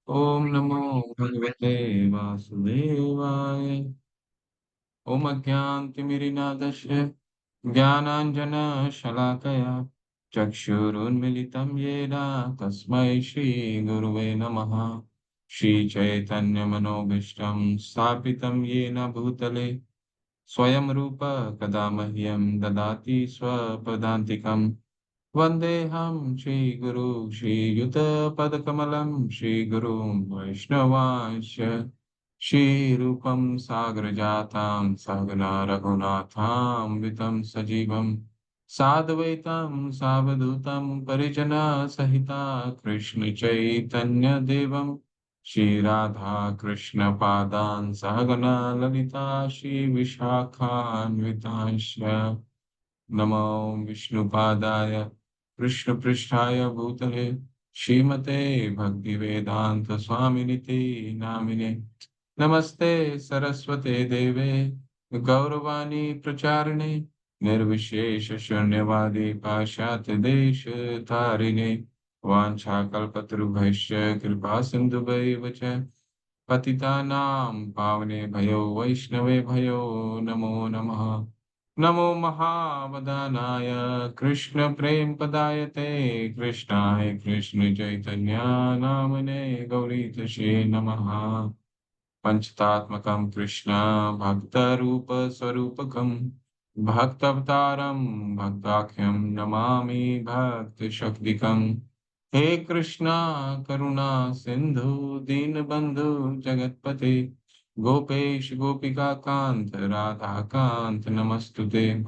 ओम नमो भगवते वासुदेवाय। ओम अज्ञानतिमिरिनादस्य ज्ञानाञ्जनशलाकया चक्षुरुन्मिलितं येन तस्मै श्रीगुरुवे नमः। श्रीचैतन्यमनोभीष्टं स्थापितं येन भूतले स्वयं रूप कदा मह्यं ददाति स्वपदान्तिकम्। वन्देऽहं श्रीगुरु श्रीयुतपदकमलं श्रीगुरुं वैष्णवांश्च श्रीरूपं सागरजातं सहगना रघुनाथान्वितं सजीवं साद्वैतं सावधूतं परिजनसहिता कृष्णचैतन्यदेवं श्रीराधा कृष्णपादान् सहगना ललिता श्रीविशाखान्वितांश्च नमो विष्णुपादाय कृष्णपृष्ठाय भूतले श्रीमते भक्तिवेदांत स्वामिनिति नामिने। नमस्ते सरस्वते देवे गौरवाणी प्रचारिणे निर्विशेष शून्यवादी पाश्चात्य देश तारिणे वाञ्छाकल्पतरुभ्यश्च कृपा सिन्धुभैव च पतितानां पावने भयो वैष्णवे भयो नमो नमः। नमो महावदानाय कृष्ण प्रेम पदायते कृष्णाय कृष्ण चैतन्य नामने गौरीतशे नमः। पंचतात्मकं कृष्ण भक्तरूप स्वरूपकं भक्तावतारं भक्ताख्यं नमामि भक्तशक्तिकं। हे कृष्णा करुणा सिंधु दीनबंधु जगतपते गोपेश गोपिका कांत राधा कांत नमस्तुते।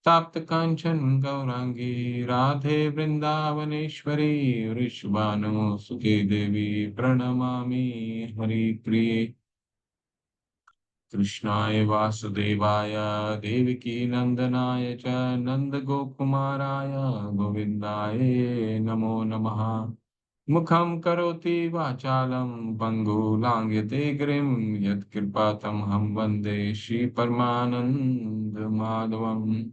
ताप्त कांचन गौरांगी राधे वृंदावनेश्वरी वृषभानुसुते देवी प्रणमामि हरिप्रिये। कृष्णाय वासुदेवाय देवकी नंदनाय च नंदगोकुमाराय गोविन्दाय नमो नमः। मुखं करोति वाचालं पङ्गुलाङ्घ्यते गिरिं यत्कृपातमहं वन्दे श्रीपरमानन्दमाधवम्।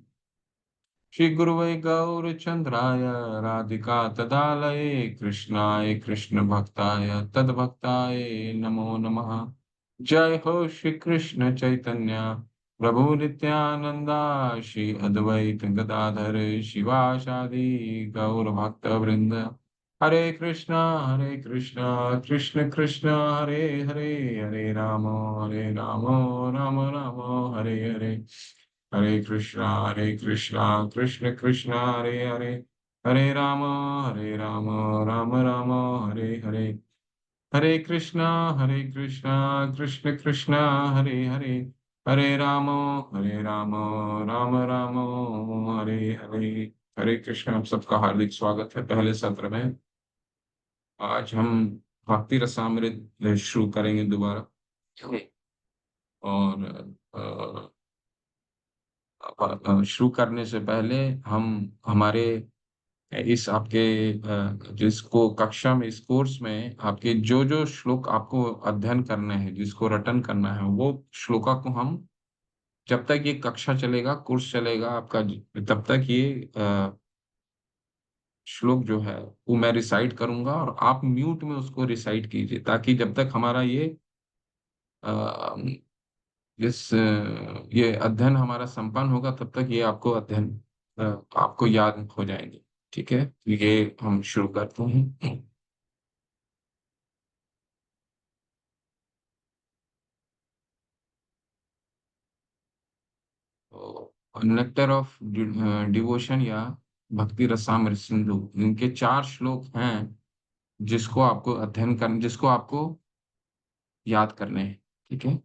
श्रीगुरुवे गौरचन्द्राय राधिका तदालये कृष्णाय कृष्णभक्ताय तद्भक्ताय नमो नमः। जय हो श्री कृष्ण चैतन्य प्रभु नित्यानंदा श्री अद्वैत गदाधर शिवासादि गौर भक्त वृंद। हरे कृष्णा कृष्ण कृष्ण हरे हरे हरे राम राम राम हरे हरे। हरे कृष्णा कृष्ण कृष्ण हरे हरे हरे राम राम राम हरे हरे। हरे कृष्णा कृष्ण कृष्ण हरे हरे हरे राम राम राम हरे हरे। हरे कृष्ण। आप सबका हार्दिक स्वागत है पहले सत्र में। आज हम भक्ति रसामृत शुरू करेंगे दोबारा। और शुरू करने से पहले हम हमारे इस आपके जिसको कक्षा में इस कोर्स में आपके जो जो श्लोक आपको अध्ययन करने हैं जिसको रटन करना है वो श्लोका को हम जब तक ये कक्षा चलेगा कोर्स चलेगा आपका तब तक ये श्लोक जो है वो मैं रिसाइट करूंगा और आप म्यूट में उसको रिसाइट कीजिए ताकि जब तक हमारा अ, ये अध्ययन हमारा संपन्न होगा तब तक ये आपको अध्ययन अ, आपको याद हो जाएंगे। ठीक है, तो ये हम शुरू करते हैं। नेक्टर ऑफ डिवोशन या भक्ति रसामृत सिंधु, इनके चार श्लोक हैं जिसको आपको अध्ययन करना, जिसको आपको याद करने हैं। ठीक है,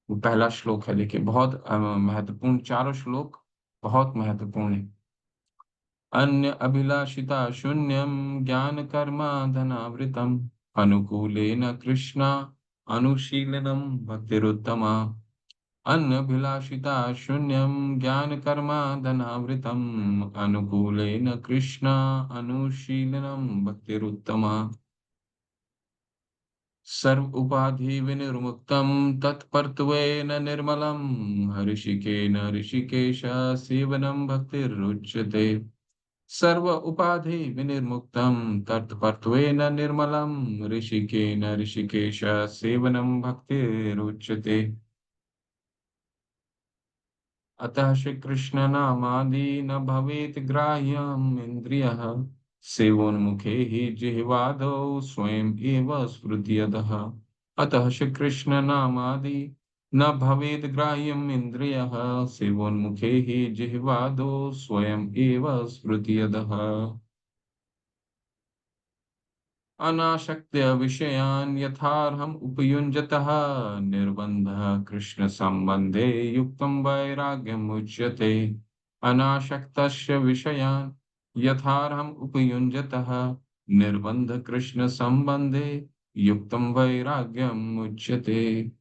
वो पहला श्लोक है। देखिए बहुत महत्वपूर्ण, चारों श्लोक बहुत महत्वपूर्ण है। अन्य अभिलाषिता शून्यम ज्ञान कर्मा धनावृतम अनुकूलेन कृष्णा अनुशीलनम भक्तिरुत्तमा। अन्यभिलाषिता शून्यं ज्ञानकर्मा धनावृतम् अनुकूलेन कृष्ण अनुशीलनं भक्तिरुत्तमा। सर्व उपाधि विनिर्मुक्तं तत्पर्तवेन निर्मलं हर्षिकेन ऋषिकेश सेवनं भक्तिरुच्यते। सर्व उपाधि विनिर्मुक्तं तत्पत्वेन निर्मलं ऋषिकेन ऋषिकेश सेवनं भक्तिरुच्यते। अतः श्रीकृष्ण नामादि न भवेत् ग्राह्यम् इन्द्रियः सेवोन्मुखे हि जिह्वादौ स्वयम् एव स्फुरति। अतः श्रीकृष्ण नामादि न भवेत् ग्राह्यम् इन्द्रियः सेवोन्मुखे हि जिह्वादौ स्वयम् एव स्फुरति। अनासक्त्य विषयान् यथार्हम् उपयुञ्जतः निर्बन्धः कृष्ण सम्बन्धे युक्तं वैराग्यमुच्यते। अनासक्तस्य विषयान् यथार्हम् उपयुञ्जतः निर्बन्ध कृष्ण सम्बन्धे युक्तं वैराग्यम् उच्यते।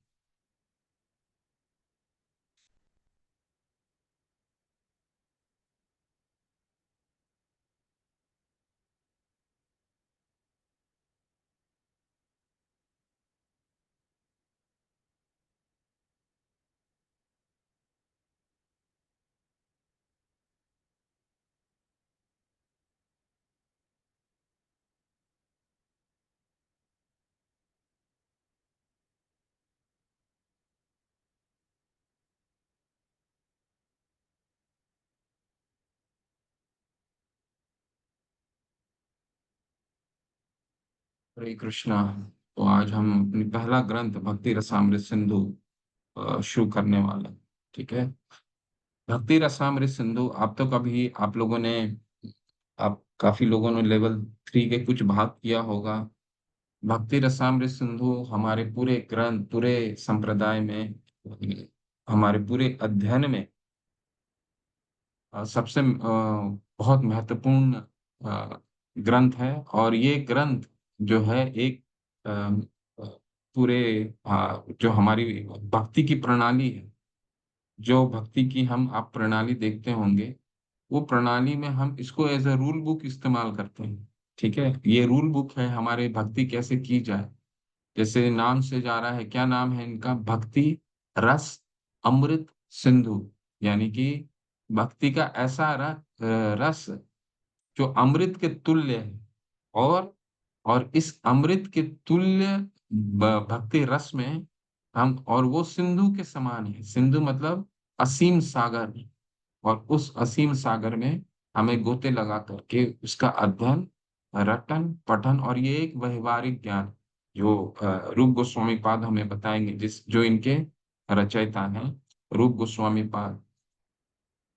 हरे कृष्णा। तो आज हम अपनी पहला ग्रंथ भक्ति रसामृत सिंधु शुरू करने वाले हैं। ठीक है। भक्ति रसामृत सिंधु आप तो कभी आप लोगों ने आप काफी लोगों ने लेवल 3 के कुछ भाग किया होगा। भक्ति रसामृत सिंधु हमारे पूरे ग्रंथ पूरे संप्रदाय में हमारे पूरे अध्ययन में सबसे बहुत महत्वपूर्ण ग्रंथ है। और ये ग्रंथ जो है एक अ, पूरे जो हमारी भक्ति की प्रणाली है, जो भक्ति की हम आप प्रणाली देखते होंगे, वो प्रणाली में हम इसको एज अ रूल बुक इस्तेमाल करते हैं। ठीक है। ये रूल बुक है हमारे भक्ति कैसे की जाए। जैसे नाम से जा रहा है, क्या नाम है इनका, भक्ति रस अमृत सिंधु। यानी कि भक्ति का ऐसा रस जो अमृत के तुल्य है। और और इस अमृत के तुल्य भक्ति रस में हम, और वो सिंधु के समान है। सिंधु मतलब असीम सागर। और उस असीम सागर में हमें गोते लगा करके उसका अध्ययन, रटन पठन, और ये एक व्यवहारिक ज्ञान जो रूप गोस्वामी पाद हमें बताएंगे, जिस जो इनके रचयिता हैं, रूप गोस्वामी पाद।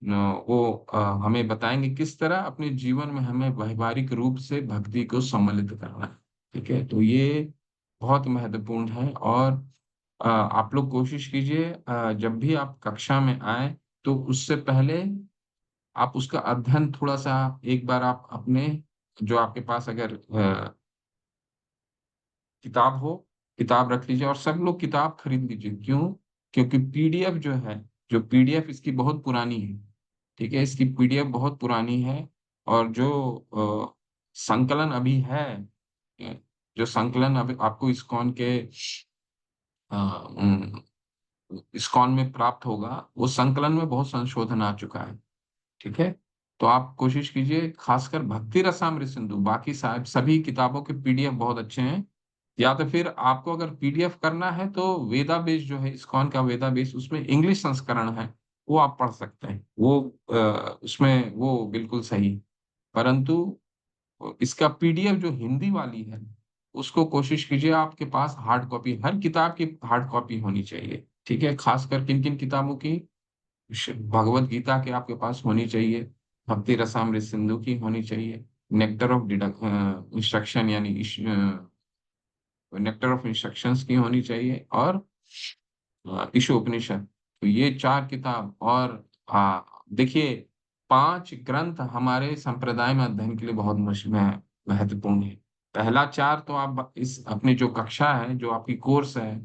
न, वो हमें बताएंगे किस तरह अपने जीवन में हमें व्यवहारिक रूप से भक्ति को सम्मिलित करना है। ठीक है। तो ये बहुत महत्वपूर्ण है। और आप लोग कोशिश कीजिए, जब भी आप कक्षा में आए तो उससे पहले आप उसका अध्ययन थोड़ा सा एक बार आप अपने, जो आपके पास अगर किताब हो, किताब रख लीजिए। और सब लोग किताब खरीद लीजिए। क्यों? क्योंकि पीडीएफ जो है, जो पीडीएफ इसकी बहुत पुरानी है। ठीक है। इसकी पीडीएफ बहुत पुरानी है। और जो संकलन अभी है, जो संकलन अभी आपको इस्कॉन के इस्कॉन में प्राप्त होगा, वो संकलन में बहुत संशोधन आ चुका है। ठीक है। तो आप कोशिश कीजिए, खासकर भक्ति रसामृत सिंधु, बाकी साहब सभी किताबों के पीडीएफ बहुत अच्छे हैं। या तो फिर आपको अगर पीडीएफ करना है तो वेदा बेस जो है, इस्कॉन का वेदा बेस, उसमें इंग्लिश संस्करण है, वो आप पढ़ सकते हैं। वो उसमें वो बिल्कुल सही। परंतु इसका पीडीएफ जो हिंदी वाली है, उसको कोशिश कीजिए आपके पास हार्ड कॉपी, हर किताब की हार्ड कॉपी होनी चाहिए। ठीक है। खासकर किन किन किताबों की, भगवत गीता के आपके पास होनी चाहिए, भक्ति रसामृत सिंधु की होनी चाहिए, नेक्टर ऑफ इंस्ट्रक्शन यानी नेक्टर ऑफ इंस्ट्रक्शंस की होनी चाहिए, और ईशोपनिषद। तो ये 4 किताब। और देखिए, 5 ग्रंथ हमारे संप्रदाय में अध्ययन के लिए बहुत महत्वपूर्ण है। पहला 4 तो आप इस अपनी जो कक्षा है, जो आपकी कोर्स है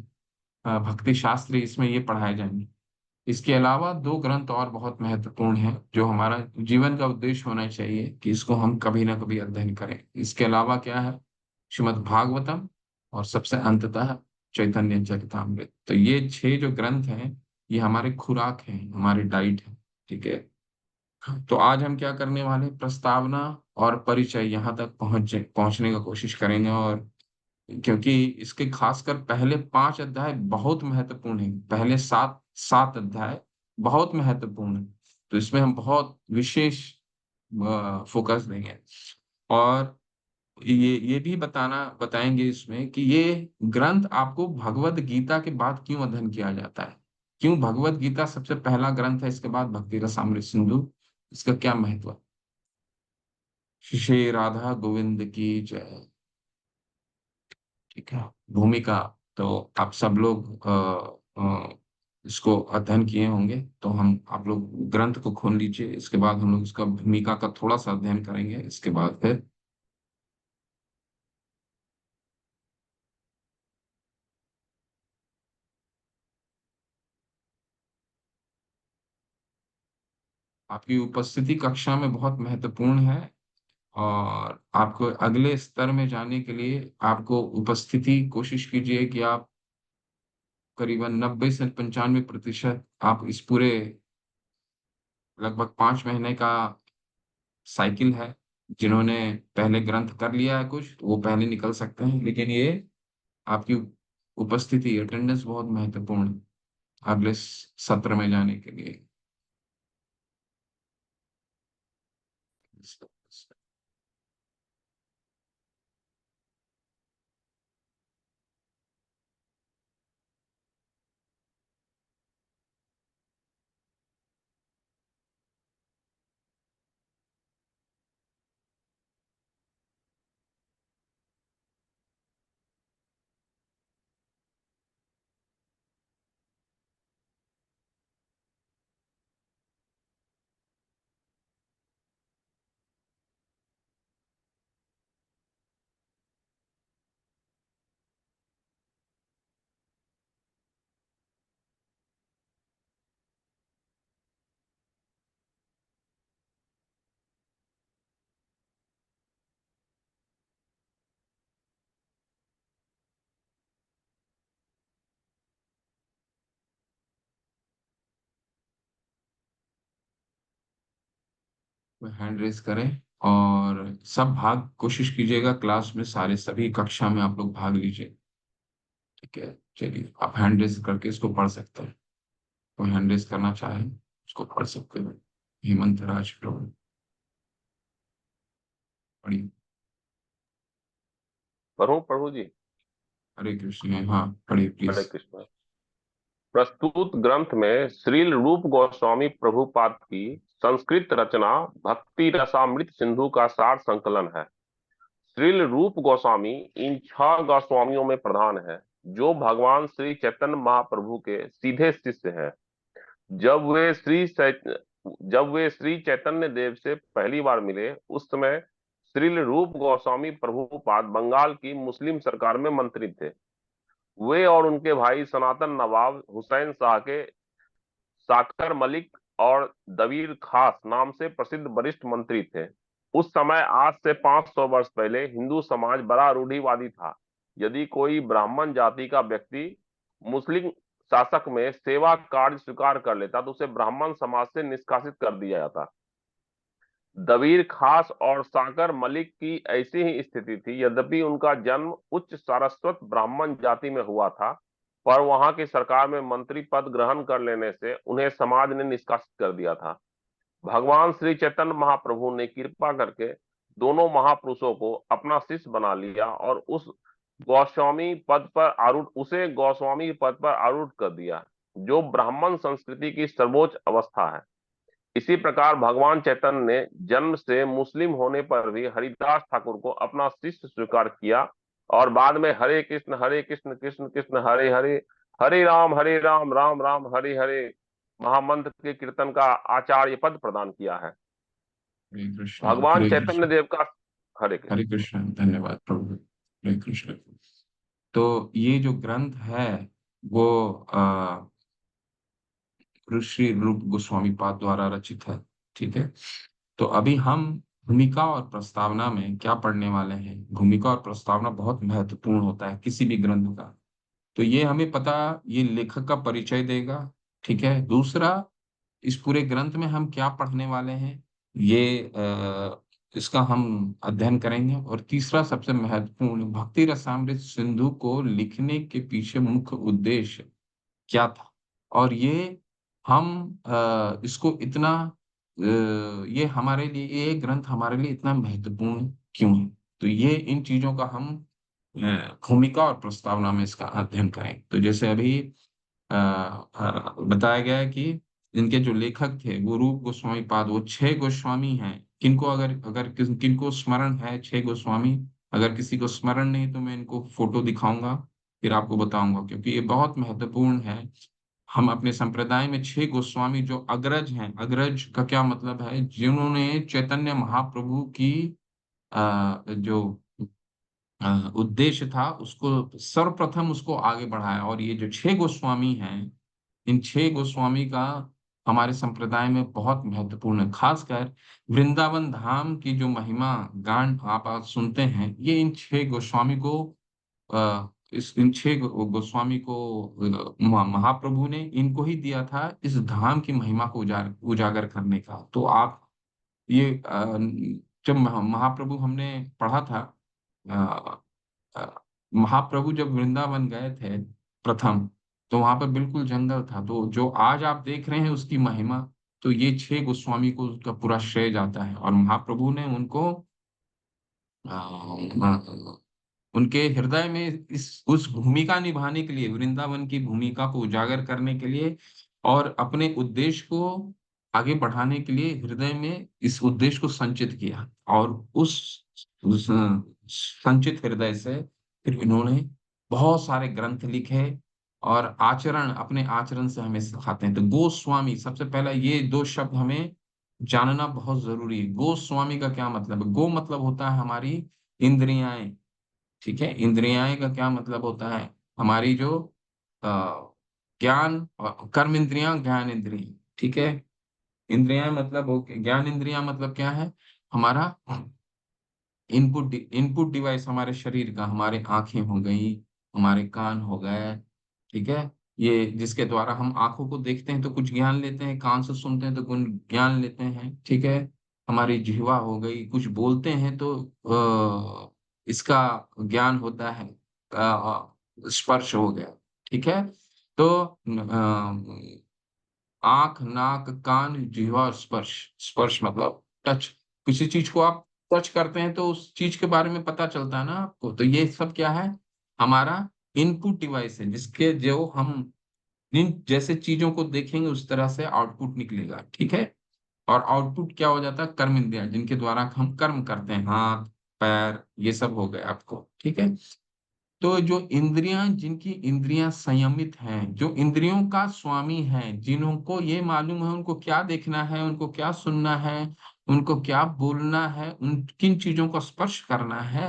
भक्ति शास्त्री, इसमें ये पढ़ाए जाएंगे। इसके अलावा 2 ग्रंथ और बहुत महत्वपूर्ण हैं, जो हमारा जीवन का उद्देश्य होना चाहिए कि इसको हम कभी ना कभी अध्ययन करें। इसके अलावा क्या है, श्रीमद् भागवतम, और सबसे अंततः चैतन्य चरितामृत। तो ये 6 जो ग्रंथ हैं, ये हमारे खुराक हैं, हमारी डाइट है। ठीक है। तो आज हम क्या करने वाले हैं, प्रस्तावना और परिचय यहाँ तक पहुंचने का कोशिश करेंगे। और क्योंकि इसके खासकर पहले 5 अध्याय बहुत महत्वपूर्ण है, पहले सात सात अध्याय बहुत महत्वपूर्ण है। तो इसमें हम बहुत विशेष फोकस देंगे। और ये भी बताएंगे इसमें कि ये ग्रंथ आपको भगवत गीता के बाद क्यों अध्ययन किया जाता है, क्यों भगवत गीता सबसे पहला ग्रंथ है, इसके बाद भक्ति रसामृत सिंधु, इसका क्या महत्व है। श्री राधा गोविंद की जय। ठीक है। भूमिका। तो आप सब लोग इसको अध्ययन किए होंगे, तो हम आप लोग ग्रंथ को खोल लीजिए, इसके बाद हम लोग इसका भूमिका का थोड़ा सा अध्ययन करेंगे, इसके बाद फिर आपकी उपस्थिति कक्षा में बहुत महत्वपूर्ण है। और आपको अगले स्तर में जाने के लिए आपको उपस्थिति कोशिश कीजिए कि आप करीबन 90 से 95% आप इस पूरे लगभग 5 महीने का साइकिल है। जिन्होंने पहले ग्रंथ कर लिया है कुछ, तो वो पहले निकल सकते हैं, लेकिन ये आपकी उपस्थिति अटेंडेंस बहुत महत्वपूर्ण है अगले सत्र में जाने के लिए। हैंड रेस करें और सब भाग कोशिश कीजिएगा, क्लास में सारे सभी कक्षा में आप लोग भाग लीजिए। ठीक है, चलिए आप हैंड रेस करके इसको पढ़ सकते हैं। कोई हैंड रेस करना चाहे उसको पढ़ सकते हैं। हेमंत राज प्रभु, पढ़िए। पढ़ूं प्रभु जी। हरे कृष्ण, हाँ पढ़िए हरे प्लीज। कृष्ण। प्रस्तुत ग्रंथ में श्रील रूप गोस्वामी प्रभुपाद की संस्कृत रचना भक्ति रसामृत सिंधु का सार संकलन है। श्रील रूप गोस्वामी इन 6 गोस्वामियों में प्रधान है, जो भगवान श्री चैतन्य महाप्रभु के सीधे शिष्य हैं। जब वे श्री चैत- जब वे श्री चैतन्य देव से पहली बार मिले, उस समय श्रील रूप गोस्वामी प्रभुपाद बंगाल की मुस्लिम सरकार में मंत्री थे। वे और उनके भाई सनातन नवाब हुसैन शाह के साकर मलिक और दबीर खास नाम से प्रसिद्ध वरिष्ठ मंत्री थे। उस समय आज से 500 वर्ष पहले हिंदू समाज बड़ा रूढ़िवादी था। यदि कोई ब्राह्मण जाति का व्यक्ति मुस्लिम शासक में सेवा कार्य स्वीकार कर लेता, तो उसे ब्राह्मण समाज से निष्कासित कर दिया जाता। दबीर खास और साकर मलिक की ऐसी ही स्थिति थी। यद्यपि उनका जन्म उच्च सारस्वत ब्राह्मण जाति में हुआ था, पर वहां की सरकार में मंत्री पद ग्रहण कर लेने से उन्हें समाज ने निष्कासित कर दिया था। भगवान श्री चैतन्य महाप्रभु ने कृपा करके दोनों महापुरुषों को अपना शिष्य बना लिया और उसे गोस्वामी पद पर आरूढ़ कर दिया, जो ब्राह्मण संस्कृति की सर्वोच्च अवस्था है। इसी प्रकार भगवान चैतन्य ने जन्म से मुस्लिम होने पर भी हरिदास ठाकुर को अपना शिष्य स्वीकार किया और बाद में हरे कृष्ण कृष्ण कृष्ण हरे हरे, हरे राम राम राम हरे हरे महामंत्र के कीर्तन का आचार्य पद प्रदान किया है। हरे कृष्ण भगवान हरे चैतन्य कृष्ण। देव का हरे हरे कृष्ण। कृष्ण, धन्यवाद प्रभु। हरे कृष्ण। तो ये जो ग्रंथ है वो ऋषि रूप गोस्वामी पाद द्वारा रचित है। ठीक है। तो अभी हम भूमिका और प्रस्तावना में क्या पढ़ने वाले हैं। भूमिका और प्रस्तावना बहुत महत्वपूर्ण होता है किसी भी ग्रंथ का। तो ये हमें पता, ये लेखक का परिचय देगा। ठीक है। दूसरा, इस पूरे ग्रंथ में हम क्या पढ़ने वाले हैं, ये इसका हम अध्ययन करेंगे। और तीसरा सबसे महत्वपूर्ण, भक्ति रसामृत सिंधु को लिखने के पीछे मुख्य उद्देश्य क्या था, और ये हम इसको इतना ये हमारे लिए, ये ग्रंथ हमारे लिए इतना महत्वपूर्ण क्यों है। तो ये इन चीजों का हम भूमिका और प्रस्तावना में इसका अध्ययन करें। तो जैसे अभी बताया गया है कि इनके जो लेखक थे वो रूप गोस्वामी पाद, वो 6 गोस्वामी हैं। किनको अगर अगर किनको स्मरण है 6 गोस्वामी, अगर किसी को स्मरण नहीं तो मैं इनको फोटो दिखाऊंगा, फिर आपको बताऊंगा, क्योंकि ये बहुत महत्वपूर्ण है। हम अपने संप्रदाय में 6 गोस्वामी जो अग्रज हैं, अग्रज का क्या मतलब है, जिन्होंने चैतन्य महाप्रभु की जो उद्देश्य था उसको सर्वप्रथम उसको आगे बढ़ाया। और ये जो 6 गोस्वामी हैं, इन 6 गोस्वामी का हमारे संप्रदाय में बहुत महत्वपूर्ण है। खासकर वृंदावन धाम की जो महिमा गान आप आज सुनते हैं, ये इन 6 गोस्वामी को इस इन 6 गोस्वामी को महाप्रभु ने इनको ही दिया था इस धाम की महिमा को उजागर करने का। तो आप ये जब महाप्रभु हमने पढ़ा था, अ, महाप्रभु जब वृंदावन गए थे प्रथम, तो वहां पर बिल्कुल जंगल था। तो जो आज आप देख रहे हैं उसकी महिमा, तो ये 6 गोस्वामी को उसका पूरा श्रेय जाता है। और महाप्रभु ने उनको उनके हृदय में इस उस भूमिका निभाने के लिए, वृंदावन की भूमिका को उजागर करने के लिए और अपने उद्देश्य को आगे बढ़ाने के लिए हृदय में इस उद्देश्य को संचित किया। और उस संचित हृदय से फिर इन्होंने बहुत सारे ग्रंथ लिखे और आचरण, अपने आचरण से हमें सिखाते हैं। तो गोस्वामी, सबसे पहला ये 2 शब्द हमें जानना बहुत जरूरी है। गोस्वामी का क्या मतलब है? गो मतलब होता है हमारी इंद्रियाएं, ठीक है। इंद्रियाएं का क्या मतलब होता है? हमारी जो अ, ज्ञान कर्म इंद्रियां, ज्ञान इंद्रियां, ठीक है। इंद्रियां मतलब ज्ञान इंद्रियां मतलब क्या है? हमारा इनपुट डिवाइस हमारे शरीर का, हमारे आंखें हो गई, हमारे कान हो गए, ठीक है। ये जिसके द्वारा हम आंखों को देखते हैं तो कुछ ज्ञान लेते हैं, कान से सुनते हैं तो कुछ ज्ञान लेते हैं, ठीक है। हमारी जिह्वा हो गई, कुछ बोलते हैं तो इसका ज्ञान होता है। स्पर्श हो गया, ठीक है। तो आंख, नाक, कान, जिह्वा और स्पर्श। स्पर्श मतलब टच। किसी चीज को आप टच करते हैं तो उस चीज के बारे में पता चलता है ना आपको। तो ये सब क्या है? हमारा इनपुट डिवाइस है, जिसके जो हम जिन जैसे चीजों को देखेंगे उस तरह से आउटपुट निकलेगा, ठीक है। और आउटपुट क्या हो जाता है? कर्म इंद्रियां, जिनके द्वारा हम कर्म करते हैं, हाथ, पैर, ये सब हो गए आपको, ठीक है। तो जो इंद्रियां, जिनकी इंद्रियां संयमित हैं, जो इंद्रियों का स्वामी है, जिनको ये मालूम है उनको क्या देखना है, उनको क्या सुनना है, उनको क्या बोलना है, उन किन चीजों का स्पर्श करना है,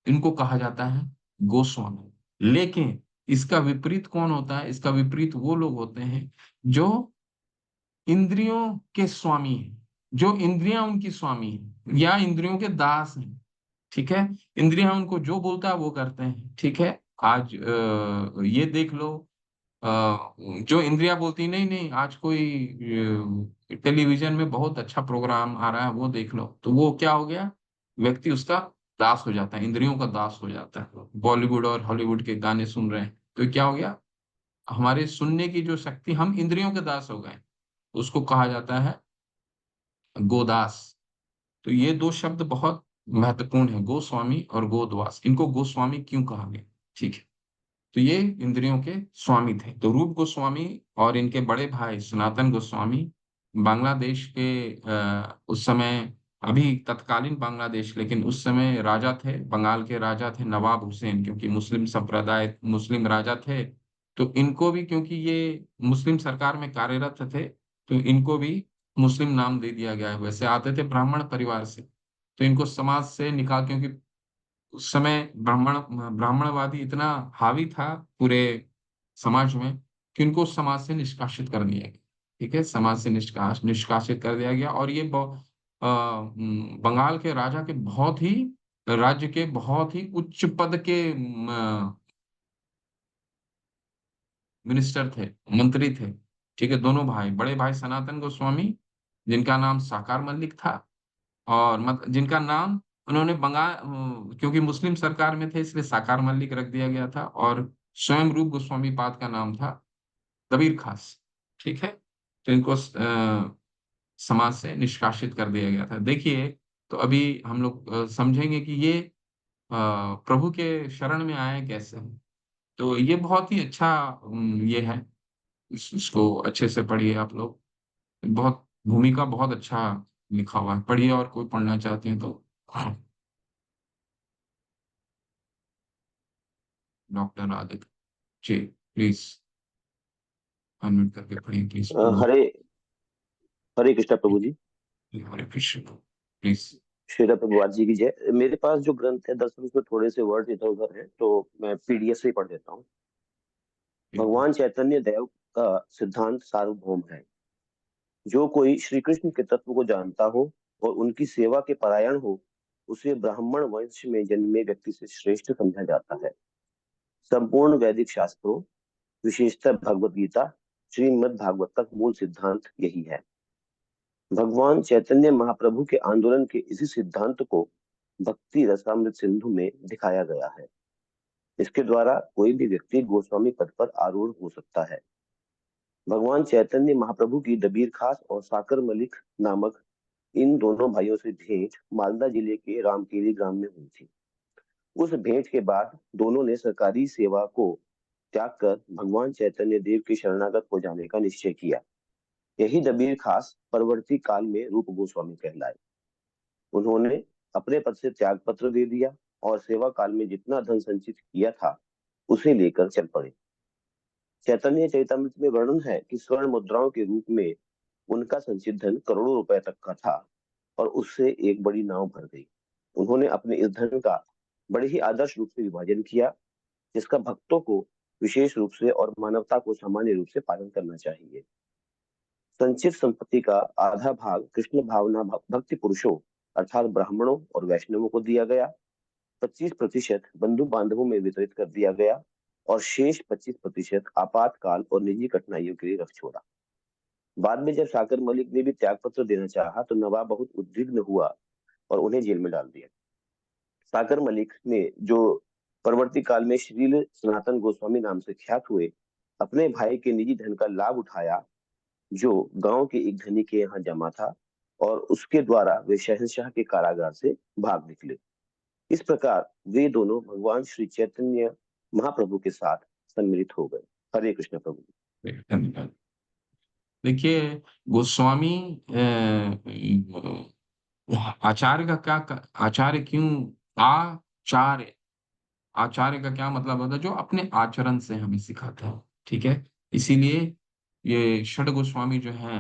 इनको कहा जाता है गोस्वामी। लेकिन इसका विपरीत कौन होता है? इसका विपरीत वो लोग होते हैं जो इंद्रियों के स्वामी हैं, जो इंद्रियां उनकी स्वामी है या इंद्रियों के दास हैं, ठीक है। इंद्रियां उनको जो बोलता है वो करते हैं, ठीक है। आज ये देख लो, अ, जो इंद्रियां बोलती नहीं नहीं आज कोई टेलीविजन में बहुत अच्छा प्रोग्राम आ रहा है वो देख लो, तो वो क्या हो गया? व्यक्ति उसका दास हो जाता है, इंद्रियों का दास हो जाता है। बॉलीवुड और हॉलीवुड के गाने सुन रहे हैं तो क्या हो गया? हमारे सुनने की जो शक्ति, हम इंद्रियों के दास हो गए, उसको कहा जाता है गोदास। तो ये 2 शब्द बहुत महत्वपूर्ण है, गोस्वामी और गोदवास। इनको गोस्वामी क्यों कहा गया? ठीक है। तो ये इंद्रियों के स्वामी थे। तो रूप गोस्वामी और इनके बड़े भाई सनातन गोस्वामी बांग्लादेश के उस समय, अभी तत्कालीन बांग्लादेश, लेकिन उस समय राजा थे, बंगाल के राजा थे नवाब हुसैन, क्योंकि मुस्लिम संप्रदाय, मुस्लिम राजा थे। तो इनको भी, क्योंकि ये मुस्लिम सरकार में कार्यरत थे, तो इनको भी मुस्लिम नाम दे दिया गया है। वैसे आते थे ब्राह्मण परिवार से, तो इनको समाज से निकाल, क्योंकि उस समय ब्राह्मणवादी इतना हावी था पूरे समाज में कि उनको समाज से निष्कासित कर दिया गया, ठीक है। समाज से निष्कासित कर दिया गया। और ये बंगाल के राजा के बहुत ही, राज्य के बहुत ही उच्च पद के मिनिस्टर थे, मंत्री थे, ठीक है, दोनों भाई, बड़े भाई सनातन गोस्वामी जिनका नाम साकार मल्लिक था, और मत जिनका नाम उन्होंने क्योंकि मुस्लिम सरकार में थे इसलिए साकार मल्लिक रख दिया गया था, और स्वयं रूप गोस्वामी पाद का नाम था दबीर खास। ठीक है, तो इनको समाज से निष्कासित कर दिया गया था। देखिए, तो अभी हम लोग समझेंगे कि ये प्रभु के शरण में आए कैसे। तो ये बहुत ही अच्छा ये है, इसको अच्छे से पढ़िए आप लोग। बहुत भूमिका बहुत अच्छा लिखा हुआ है, पढ़िए, और कोई पढ़ना चाहते हैं तो doctor Aditya ji, please unmute करके पढ़िए प्लीज। हरे हरे कृष्णा प्रभु जी। हरे कृष्ण, प्लीज। श्रीला प्रभुपाद जी की जय। मेरे पास जो ग्रंथ है दरअसल उसमें थोड़े से वर्ड इधर उधर है, तो मैं पीडीएफ से ही पढ़ देता हूँ। भगवान चैतन्य देव का सिद्धांत सार्वभौम है। जो कोई श्री कृष्ण के तत्व को जानता हो और उनकी सेवा के परायण हो, उसे ब्राह्मण वंश में जन्मे व्यक्ति से श्रेष्ठ समझा जाता है। संपूर्ण वैदिक शास्त्रों, विशेषतः भगवत गीता, श्रीमद् भागवत तक मूल सिद्धांत यही है। भगवान चैतन्य महाप्रभु के आंदोलन के इसी सिद्धांत को भक्ति रसामृत सिंधु में दिखाया गया है। इसके द्वारा कोई भी व्यक्ति गोस्वामी पद पर आरूढ़ हो सकता है। भगवान चैतन्य महाप्रभु की दबीर खास और साकर मलिक नामक इन दोनों भाइयों से भेंट मालदा जिले के रामकेली ग्राम में हुई थी। उस भेंट के बाद दोनों ने सरकारी सेवा को त्याग कर भगवान चैतन्य देव के शरणागत हो जाने का निश्चय किया। यही दबीर खास परवर्ती काल में रूप गोस्वामी कहलाए। उन्होंने अपने पद से त्याग पत्र दे दिया और सेवा काल में जितना धन संचित किया था उसे लेकर चल पड़े। चैतन्य चैतामृत में वर्णन है कि स्वर्ण मुद्राओं के रूप में उनका संचित धन करोड़ों रुपए तक का था और उससे एक बड़ी नाव भर गई। उन्होंने अपने इस धन का बड़े ही आदर्श रूप से विभाजन किया, जिसका भक्तों को विशेष रूप से और मानवता को सामान्य रूप से पालन करना चाहिए। संचित संपत्ति का आधा भाग कृष्ण भावना भक्ति पुरुषों अर्थात ब्राह्मणों और वैष्णवों को दिया गया, 25% बंधु बांधवों में वितरित कर दिया गया और शेष 25% आपातकाल और निजी कठिनाइयों के लिए रख छोड़ा। बाद में जब साकर मलिक ने भी त्याग पत्र देना चाहा तो नवाब बहुत उद्विग्न हुआ और उन्हें जेल में डाल दिया। साकर मलिक ने, जो परवर्ती काल में श्रील सनातन गोस्वामी नाम से ख्यात हुए, अपने भाई के निजी धन का लाभ उठाया जो गांव के एक धनी के यहाँ जमा था, और उसके द्वारा वे शहंशाह के कारागार से भाग निकले। इस प्रकार वे दोनों भगवान श्री चैतन्य महाप्रभु के साथ सम्मिलित हो गए। हरे कृष्ण प्रभु। धन्यवाद। देखिए, गोस्वामी आचार्य का आचार्य क्यों, आचार्य, आचार्य का क्या मतलब होता है? जो अपने आचरण से हमें सिखाता है। ठीक है, इसीलिए ये षड गोस्वामी जो हैं,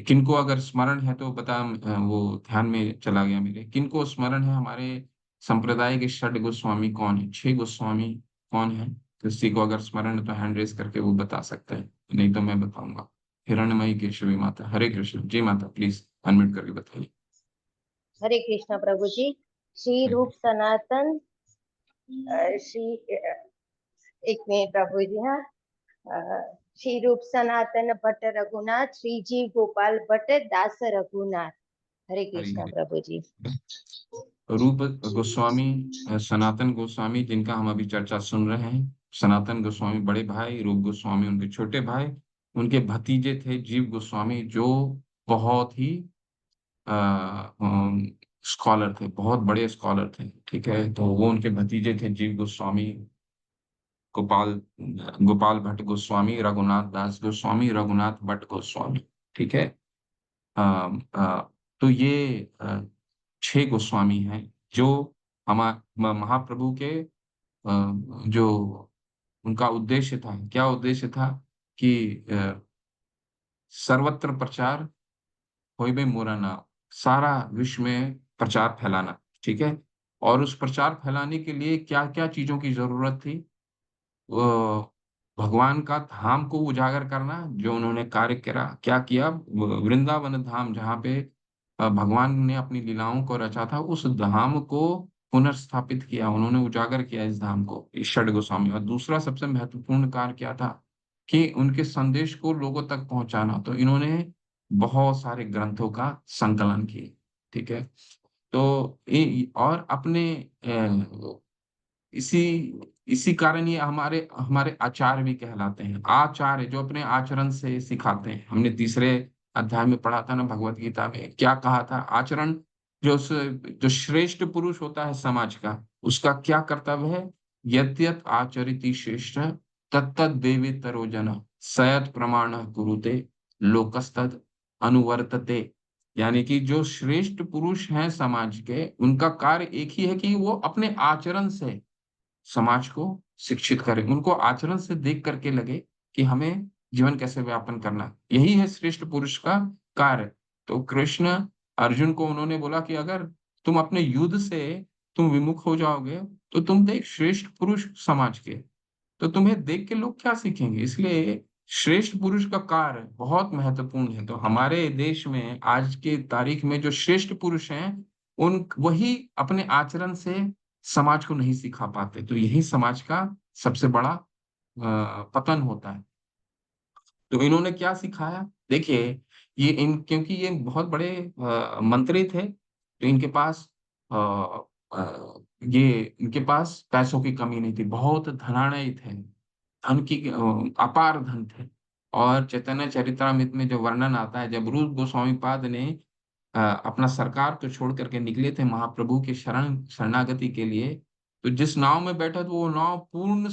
किनको अगर स्मरण है तो बता, वो ध्यान में चला गया मेरे, किनको स्मरण है हमारे संप्रदाय के षड गोस्वामी कौन है, 6 गोस्वामी कौन है? किसी को अगर स्मरण है तो हैंड रेस करके वो बता सकते हैं, नहीं तो मैं बताऊंगा। हिरण्यमयी केशवी माता, हरे कृष्ण जी। माता प्लीज अनम्यूट करके बताइए। हरे कृष्णा प्रभु जी। श्री रूप सनातन श्री एक मिनट प्रभु जी। हाँ, श्री रूप सनातन भट्ट रघुनाथ, श्री जी गोपाल भट्ट दास रघुनाथ। हरे हरि कृष्णा हरि। प्रभु जी। रूप गोस्वामी, सनातन गोस्वामी जिनका हम अभी चर्चा सुन रहे हैं, सनातन गोस्वामी बड़े भाई, रूप गोस्वामी उनके छोटे भाई, उनके भतीजे थे जीव गोस्वामी, जो बहुत ही स्कॉलर थे, बहुत बड़े स्कॉलर थे। ठीक है, तो वो उनके भतीजे थे जीव गोस्वामी, गोपाल गोपाल भट्ट गोस्वामी, रघुनाथ दास गोस्वामी, रघुनाथ भट्ट गोस्वामी। ठीक है, अ, तो ये 6 गोस्वामी हैं जो महाप्रभु के जो उनका उद्देश्य था, क्या उद्देश्य था कि सर्वत्र प्रचार होइबे मोरा नाम, सारा विश्व में प्रचार फैलाना। ठीक है, और उस प्रचार फैलाने के लिए क्या क्या चीजों की जरूरत थी? भगवान का धाम को उजागर करना, जो उन्होंने कार्य करा, क्या किया? वृंदावन धाम, जहाँ पे भगवान ने अपनी लीलाओं को रचा था, उस धाम को पुनर्स्थापित किया, उन्होंने उजागर किया इस धाम को, इस षड गोस्वामी। और दूसरा सबसे महत्वपूर्ण कार्य क्या था? कि उनके संदेश को लोगों तक पहुंचाना। तो इन्होंने बहुत सारे ग्रंथों का संकलन किए, ठीक है। तो और अपने इसी इसी कारण ये हमारे हमारे आचार्य भी कहलाते हैं। आचार्य जो अपने आचरण से सिखाते हैं। हमने तीसरे अध्याय में पढ़ा था ना, भगवत गीता में क्या कहा था, आचरण जो श्रेष्ठ पुरुष होता है समाज का, उसका क्या कर्तव्य है। यद्यत आचरिति श्रेष्ठ तत्तद देवेतरो जन सयत प्रमाण कुरुते लोकस्तद अनुवर्तते। यानी कि जो श्रेष्ठ पुरुष हैं समाज के, उनका कार्य एक ही है कि वो अपने आचरण से समाज को शिक्षित करें। उनको आचरण से देख करके लगे कि हमें जीवन कैसे व्यापन करना है। यही है श्रेष्ठ पुरुष का कार्य। तो कृष्ण अर्जुन को उन्होंने बोला कि अगर तुम अपने युद्ध से तुम विमुख हो जाओगे, तो तुम थे एक श्रेष्ठ पुरुष समाज के, तो तुम्हें देख के लोग क्या सीखेंगे। इसलिए श्रेष्ठ पुरुष का कार्य बहुत महत्वपूर्ण है। तो हमारे देश में आज के तारीख में जो श्रेष्ठ पुरुष हैं, उन वही अपने आचरण से समाज को नहीं सिखा पाते। तो यही समाज का सबसे बड़ा पतन होता है। तो इन्होंने क्या सिखाया, देखिए, ये इन क्योंकि ये बहुत बड़े मंत्री थे, तो इनके पास अ, ये इनके पास पैसों की कमी नहीं थी, बहुत धनाढ़ थे, धन की अपार धन थे। और चैतन्य चरितमृत में जो वर्णन आता है, जब रूप गोस्वामी पाद ने अपना सरकार को छोड़ करके निकले थे महाप्रभु के शरणागति के लिए, तो जिस नाव में बैठा था वो नाव पूर्ण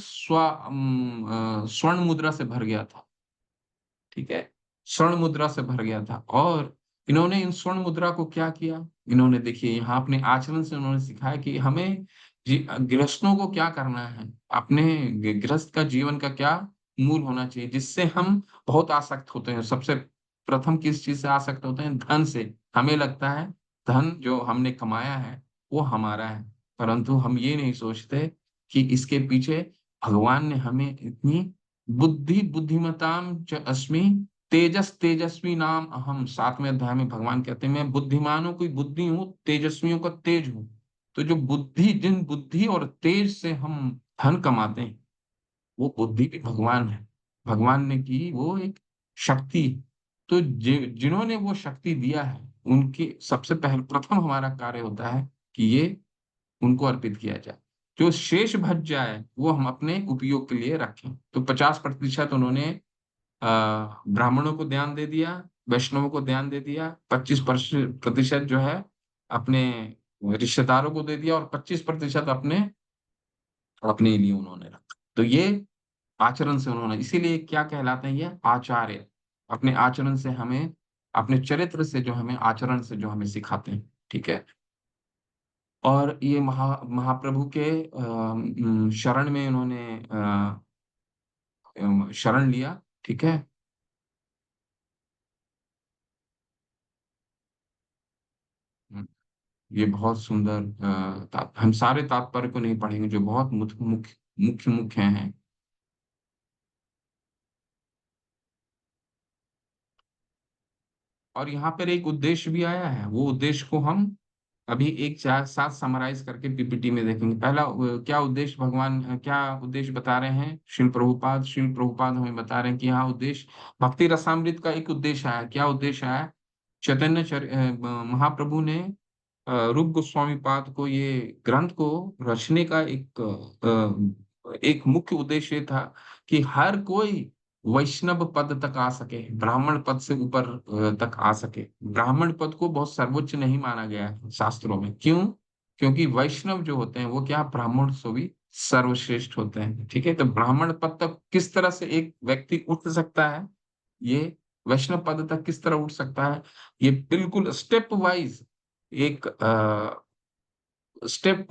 स्वर्ण मुद्रा से भर गया था, ठीक है। स्वर्ण मुद्रा से भर गया था। और इन्होंने इन स्वर्ण मुद्रा को क्या किया, इन्होंने देखिए यहाँ अपने आचरण से उन्होंने सिखाया कि हमें गृहस्थों को क्या करना है, अपने गृहस्थ का जीवन का क्या मूल होना चाहिए, जिससे हम बहुत आसक्त होते हैं। सबसे प्रथम किस चीज से आसक्त होते हैं, धन से। हमें लगता है धन जो हमने कमाया है वो हमारा है, परंतु हम ये नहीं सोचते कि इसके पीछे भगवान ने हमें इतनी बुद्धिमताम च अस्मि तेजस तेजस्वी नाम अहम। 7वें अध्याय में भगवान कहते हैं मैं बुद्धिमानों की बुद्धि हूँ, तेजस्वियों का तेज हूँ। तो जो जिन बुद्धि और तेज से हम धन कमाते हैं, वो बुद्धि भी भगवान है, भगवान ने की वो एक शक्ति। तो जिन्होंने वो शक्ति दिया है, उनके सबसे पहले प्रथम हमारा कार्य होता है कि ये उनको अर्पित किया जाए। जो शेष बच जाए वो हम अपने उपयोग के लिए रखें। तो 50% उन्होंने ब्राह्मणों को ध्यान दे दिया, वैष्णवों को ध्यान दे दिया, 25% जो है अपने रिश्तेदारों को दे दिया, और 25% अपने अपने लिए उन्होंने रखा। तो ये आचरण से उन्होंने, इसीलिए क्या कहलाते हैं ये आचार्य। अपने आचरण से हमें, अपने चरित्र से जो हमें, आचरण से जो हमें सिखाते हैं, ठीक है। और ये महाप्रभु के शरण में उन्होंने शरण लिया, ठीक है। ये बहुत सुंदर हम सारे तात्पर्य को नहीं पढ़ेंगे, जो बहुत मुख्य मुख्य मुख्य मुख्य हैं। और यहाँ पर एक उद्देश्य भी आया है, वो उद्देश्य को हम अभी एक चार साथ समराइज करके पीपीटी में देखेंगे। पहला क्या उद्देश्य भगवान क्या उद्देश्य बता रहे हैं शिल प्रभुपाद हमें बता रहे हैं कि यहाँ उद्देश्य भक्ति रसामृत का एक उद्देश्य आया। क्या उद्देश्य आया, महाप्रभु ने रूप गोस्वामी पाद को, ये ग्रंथ को रचने का एक मुख्य उद्देश्य ये था कि हर कोई वैष्णव पद तक आ सके, ब्राह्मण पद से ऊपर तक आ सके। ब्राह्मण पद को बहुत सर्वोच्च नहीं माना गया है शास्त्रों में। क्यों? क्योंकि वैष्णव जो होते हैं वो क्या, ब्राह्मण से भी सर्वश्रेष्ठ होते हैं, ठीक है। तो ब्राह्मण पद तक किस तरह से एक व्यक्ति उठ सकता है, ये वैष्णव पद तक किस तरह उठ सकता है, ये बिल्कुल स्टेप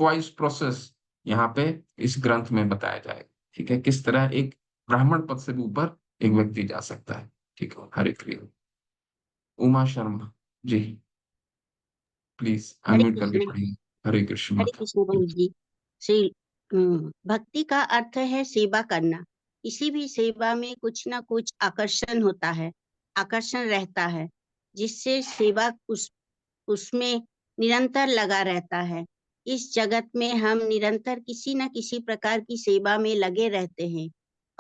वाइज प्रोसेस यहाँ पे इस ग्रंथ में बताया जाएगा, ठीक है। किस तरह एक ब्राह्मण पद से भी ऊपर एक व्यक्ति जा सकता है, ठीक है। हरे Krishna. Uma Sharma ji, please Hare unmute करके कृष्ण। पढ़िए। हरे कृष्ण हरे माता। कृष्ण प्रभु जी। श्री भक्ति का अर्थ है सेवा करना। किसी भी सेवा में कुछ ना कुछ आकर्षण होता है, आकर्षण रहता है, जिससे सेवा उसमें निरंतर लगा रहता है। इस जगत में हम निरंतर किसी न किसी प्रकार की सेवा में लगे रहते हैं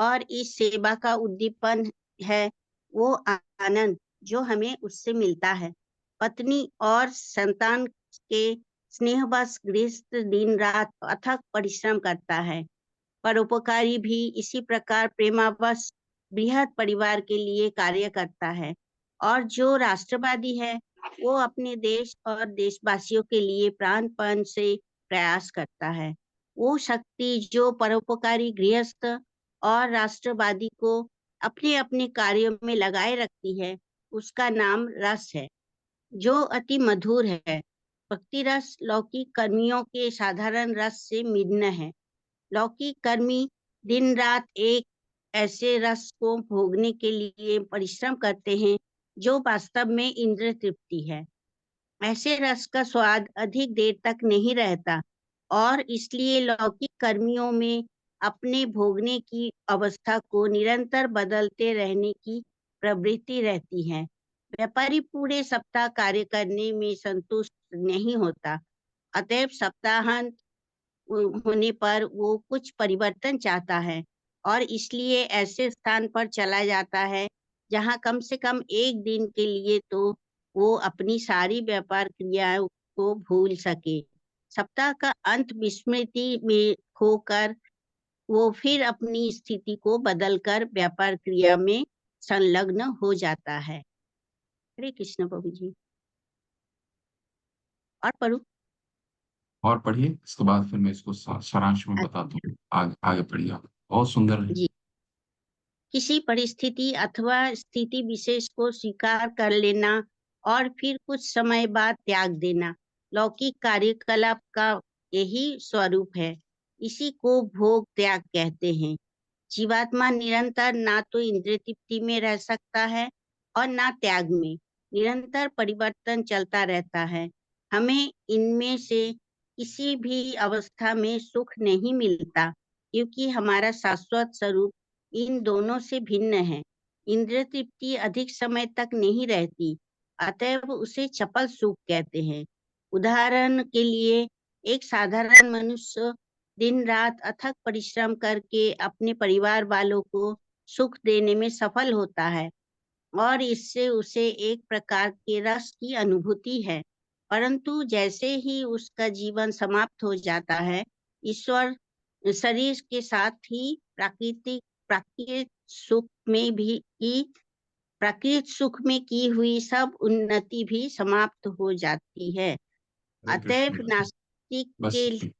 और इस सेवा का उद्दीपन है वो आनंद जो हमें उससे मिलता है। पत्नी और संतान के स्नेहवश गृहस्थ दिन रात अथक परिश्रम करता है। परोपकारी भी इसी प्रकार प्रेमावश बृहद परिवार के लिए कार्य करता है। और जो राष्ट्रवादी है वो अपने देश और देशवासियों के लिए प्राणपण से प्रयास करता है। वो शक्ति जो परोपकारी गृहस्थ और राष्ट्रवादी को अपने अपने कार्यों में लगाए रखती है उसका नाम रस है, जो अति मधुर है। भक्ति रस लौकिक कर्मियों के साधारण रस से भिन्न है। लौकिक कर्मी दिन रात एक ऐसे रस को भोगने के लिए परिश्रम करते हैं जो वास्तव में इंद्र तृप्ति है। ऐसे रस का स्वाद अधिक देर तक नहीं रहता और इसलिए लौकिक कर्मियों में अपने भोगने की अवस्था को निरंतर बदलते रहने की प्रवृत्ति रहती है। व्यापारी पूरे सप्ताह कार्य करने में संतुष्ट नहीं होता, अतएव सप्ताहांत होने पर वो कुछ परिवर्तन चाहता है और इसलिए ऐसे स्थान पर चला जाता है जहां कम से कम एक दिन के लिए तो वो अपनी सारी व्यापार क्रियाओं को भूल सके। सप्ताह का अंत विस्मृति में खोकर वो फिर अपनी स्थिति को बदलकर व्यापार क्रिया में संलग्न हो जाता है। हरे कृष्ण प्रभु जी। और पढ़ू। और पढ़िए, इसके बाद फिर मैं इसको सारांश में बताता हूँ। आगे आगे पढ़िए आप, बहुत सुंदर है। जी। किसी परिस्थिति अथवा स्थिति विशेष को स्वीकार कर लेना और फिर कुछ समय बाद त्याग देना लौकिक कार्यकलाप का यही स्वरूप है। इसी को भोग त्याग कहते हैं। जीवात्मा निरंतर ना तो इंद्रिय तृप्ति में रह सकता है और ना त्याग में। निरंतर परिवर्तन चलता रहता है। हमें इनमें से किसी भी अवस्था में सुख नहीं मिलता क्योंकि हमारा शाश्वत स्वरूप इन दोनों से भिन्न है। इंद्रिय तृप्ति अधिक समय तक नहीं रहती, अतएव उसे चपल सुख कहते हैं। उदाहरण के लिए एक साधारण मनुष्य दिन रात अथक परिश्रम करके अपने परिवार वालों को सुख देने में सफल होता है और इससे उसे एक प्रकार के रस की अनुभूति है। परंतु जैसे ही उसका जीवन समाप्त हो जाता है, ईश्वर शरीर के साथ ही प्राकृतिक सुख में भी प्राकृतिक सुख में की हुई सब उन्नति भी समाप्त हो जाती है। हरे अतएव कृष्ण। नास्तिक बस, के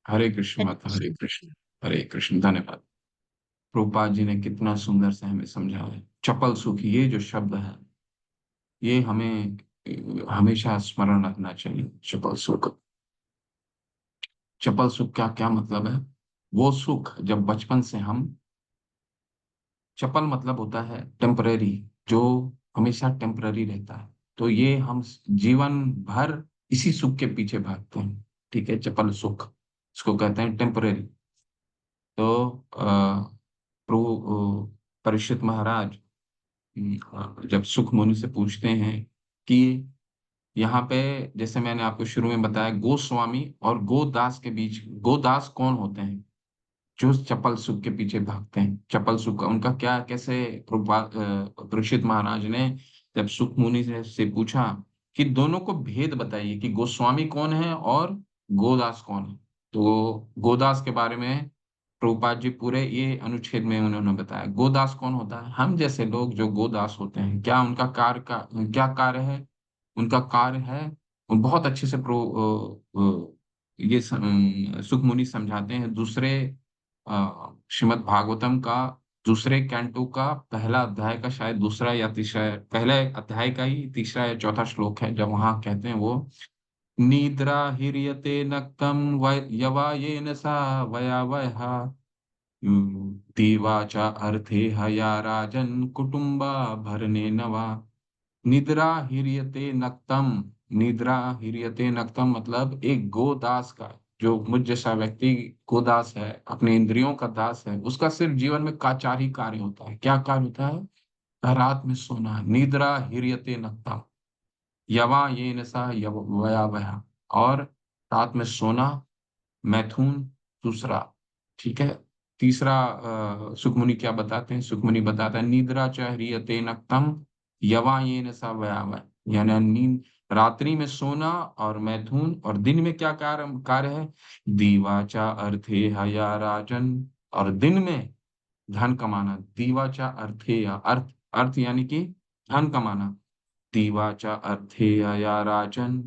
हरे कृष्ण माता, हरे कृष्ण। हरे कृष्ण, धन्यवाद। प्रभुपाद जी ने कितना सुंदर से हमें समझाया है। चपल सुख, ये जो शब्द है ये हमें हमेशा स्मरण रखना चाहिए। चपल सुख, चपल सुख का क्या मतलब है? वो सुख जब बचपन से हम, चपल मतलब होता है टेम्परेरी, जो हमेशा टेम्पररी रहता है। तो ये हम जीवन भर इसी सुख के पीछे भागते हैं। ठीक है, चपल सुख इसको कहते हैं टेम्परेरी। तो प्रभु परीक्षित महाराज जब सुख मुनि से पूछते हैं कि यहाँ पे, जैसे मैंने आपको शुरू में बताया, गोस्वामी और गोदास के बीच, गोदास कौन होते हैं? जो चपल सुख के पीछे भागते हैं। चपल सुख का उनका क्या, कैसे? परीक्षित महाराज ने जब सुख मुनि से पूछा कि दोनों को भेद बताइए कि गोस्वामी कौन है और गोदास कौन है, तो गोदास के बारे में प्रभुपाद जी पूरे ये अनुच्छेद में उन्होंने बताया। गोदास कौन होता है? हम जैसे लोग जो गोदास होते हैं, क्या उनका कार्य का क्या कार्य है? उनका कार्य है, वो बहुत अच्छे से ये सुख मुनि समझाते हैं। दूसरे श्रीमद् भागवतम का दूसरे कैंटो का पहला अध्याय का शायद दूसरा या तीसरा, पहले अध्याय का ही तीसरा या चौथा श्लोक है, जब वहां कहते हैं वो, निद्रा हिरियते नक्तम यवायेन सा वयावहा देवाचा अर्थे हया राजन कुटुंबा भरने नवा। निद्रा हिरियते नक्तम, निद्रा हिरियते नक्तम मतलब एक गोदास का, जो मुझ जैसा व्यक्ति गोदास है, अपने इंद्रियों का दास है, उसका सिर्फ जीवन में चार ही कार्य होता है। क्या कार्य होता है? रात में सोना, निद्रा हिरियते नक्तम, यवा ये नशा वया वया, और रात में सोना, मैथुन, दूसरा। ठीक है, तीसरा सुखमुनि क्या बताते हैं? सुखमुनि बताता है निद्रा च ह्रियते नक्तम यवायेन स वयावय, यानी नींद, रात्रि में सोना और मैथुन, और दिन में क्या कार्य कार्य है? दीवाचा अर्थे हया राजन, और दिन में धन कमाना। दीवाचा अर्थे, अर्थ, अर्थ यानी कि धन कमाना। दीवाचा अर्थे हया राजन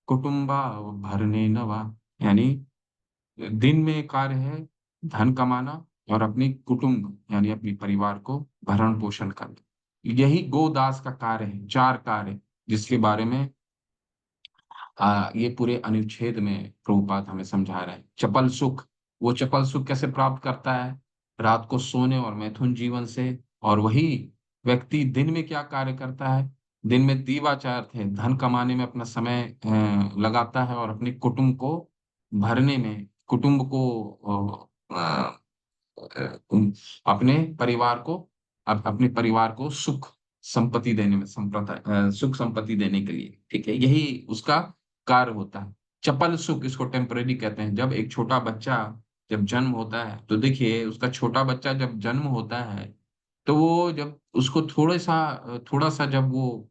कुटुम्बा भरने नवा, यानी दिन में कार्य है धन कमाना और अपनी कुटुंब यानी अपनी परिवार को भरण पोषण करना। यही गोदास का कार्य है, चार कार्य जिसके बारे में ये पूरे अनुच्छेद में प्रभुपाद हमें समझा रहे हैं। चपल सुख, वो चपल सुख कैसे प्राप्त करता है? रात को सोने और मैथुन जीवन से। और वही व्यक्ति दिन में क्या कार्य करता है? दिन में दीवाचार थे, धन कमाने में अपना समय लगाता है और अपने कुटुंब को भरने में, कुटुंब को अपने परिवार को, अपने परिवार को सुख संपत्ति देने में, सुख संपत्ति देने के लिए, ठीक है, यही उसका कार्य होता है। चपल सुख इसको टेम्परेरी कहते हैं। जब एक छोटा बच्चा जब जन्म होता है, तो देखिए उसका छोटा बच्चा जब जन्म होता है, तो वो जब उसको थोड़ा सा जब वो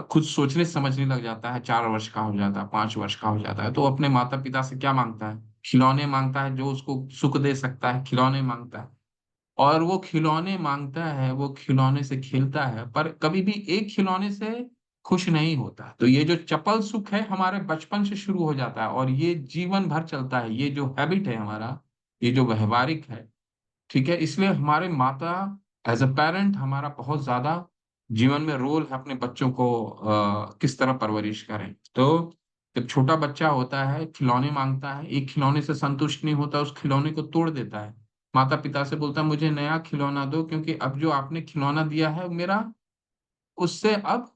खुद सोचने समझने लग जाता है, 4 वर्ष का हो जाता है, 5 वर्ष का हो जाता है, तो अपने माता पिता से क्या मांगता है? खिलौने मांगता है, जो उसको सुख दे सकता है, खिलौने मांगता है। और वो खिलौने मांगता है, वो खिलौने से खेलता है, पर कभी भी एक खिलौने से खुश नहीं होता। तो ये जो चपल सुख है हमारे बचपन से शुरू हो जाता है और ये जीवन भर चलता है। ये जो हैबिट है हमारा, ये जो व्यवहारिक है, ठीक है, इसलिए हमारे माता एज अ पेरेंट हमारा बहुत ज्यादा जीवन में रोल है अपने बच्चों को किस तरह परवरिश करें। तो जब छोटा बच्चा होता है, खिलौने मांगता है, एक खिलौने से संतुष्ट नहीं होता, उस खिलौने को तोड़ देता है, माता पिता से बोलता है मुझे नया खिलौना दो, क्योंकि अब जो आपने खिलौना दिया है मेरा उससे अब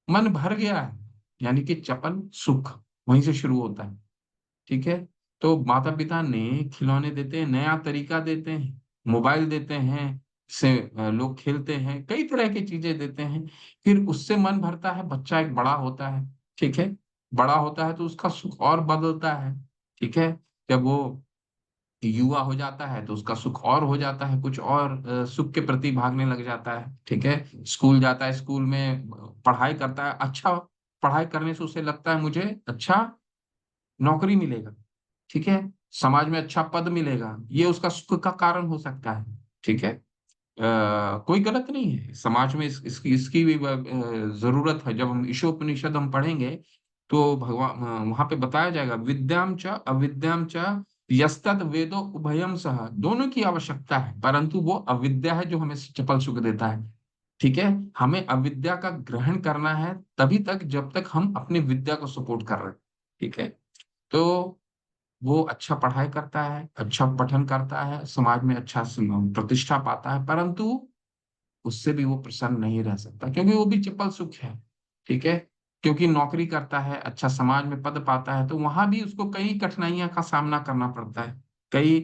मन भर गया है। यानी कि चपल सुख वहीं से शुरू होता है, ठीक है। तो माता पिता ने खिलौने देते हैं, नया तरीका देते हैं, मोबाइल देते हैं, से लोग खेलते हैं, कई तरह की चीजें देते हैं, फिर उससे मन भरता है, बच्चा एक बड़ा होता है, ठीक है, बड़ा होता है तो उसका सुख और बदलता है, ठीक है। जब वो युवा हो जाता है तो उसका सुख और हो जाता है, कुछ और सुख के प्रति भागने लग जाता है, ठीक है। स्कूल जाता है, स्कूल में पढ़ाई करता है, अच्छा पढ़ाई करने से उसे लगता है मुझे अच्छा नौकरी मिलेगा, ठीक है, समाज में अच्छा पद मिलेगा, ये उसका सुख का कारण हो सकता है, ठीक है। कोई गलत नहीं है, समाज में इसकी भी जरूरत है। जब हम ईशोपनिषद हम पढ़ेंगे तो भगवान वहां पे बताया जाएगा विद्याम च अविद्याम च यस्तद वेदो उभयम सह, दोनों की आवश्यकता है, परंतु वो अविद्या है जो हमें चपल सुख देता है, ठीक है। हमें अविद्या का ग्रहण करना है तभी तक जब तक हम अपनी विद्या को सपोर्ट कर रहे हैं, ठीक है। तो वो अच्छा पढ़ाई करता है, अच्छा पठन करता है, समाज में अच्छा प्रतिष्ठा पाता है, परंतु उससे भी वो प्रसन्न नहीं रह सकता, क्योंकि वो भी चपल सुख है, ठीक है। क्योंकि नौकरी करता है, अच्छा समाज में पद पाता है, तो वहां भी उसको कई कठिनाइयों का सामना करना पड़ता है, कई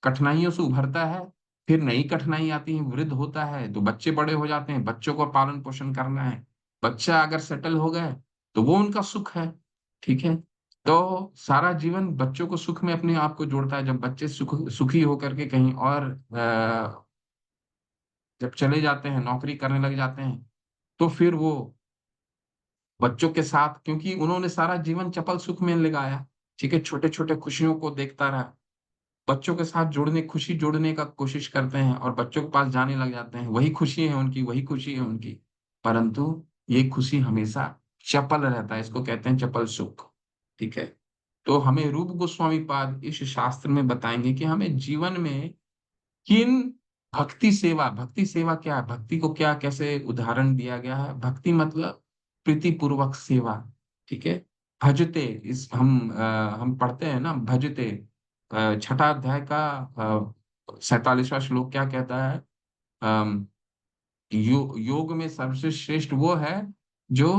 कठिनाइयों से उभरता है, फिर नई कठिनाई आती है, वृद्ध होता है तो बच्चे बड़े हो जाते हैं, बच्चों को पालन पोषण करना है, बच्चा अगर सेटल हो गए तो वो उनका सुख है, ठीक है। तो सारा जीवन बच्चों को सुख में अपने आप को जोड़ता है। जब बच्चे सुखी होकर के कहीं और जब चले जाते हैं, नौकरी करने लग जाते हैं, तो फिर वो बच्चों के साथ, क्योंकि उन्होंने सारा जीवन चपल सुख में लगाया, ठीक है, छोटे छोटे खुशियों को देखता रहा, बच्चों के साथ जुड़ने, खुशी जोड़ने का कोशिश करते हैं और बच्चों के पास जाने लग जाते हैं, वही खुशी है उनकी, वही खुशी है उनकी, परंतु ये खुशी हमेशा चपल रहता है, इसको कहते हैं चपल सुख, ठीक है। तो हमें रूप गोस्वामी पाद इस शास्त्र में बताएंगे कि हमें जीवन में किन भक्ति सेवा क्या है, भक्ति को क्या कैसे उदाहरण दिया गया है। भक्ति मतलब प्रीति पूर्वक सेवा, ठीक है। भजते, इस हम पढ़ते हैं ना भजते, छठा अध्याय का 47वां श्लोक क्या कहता है? अम, योग में सबसे श्रेष्ठ वो है जो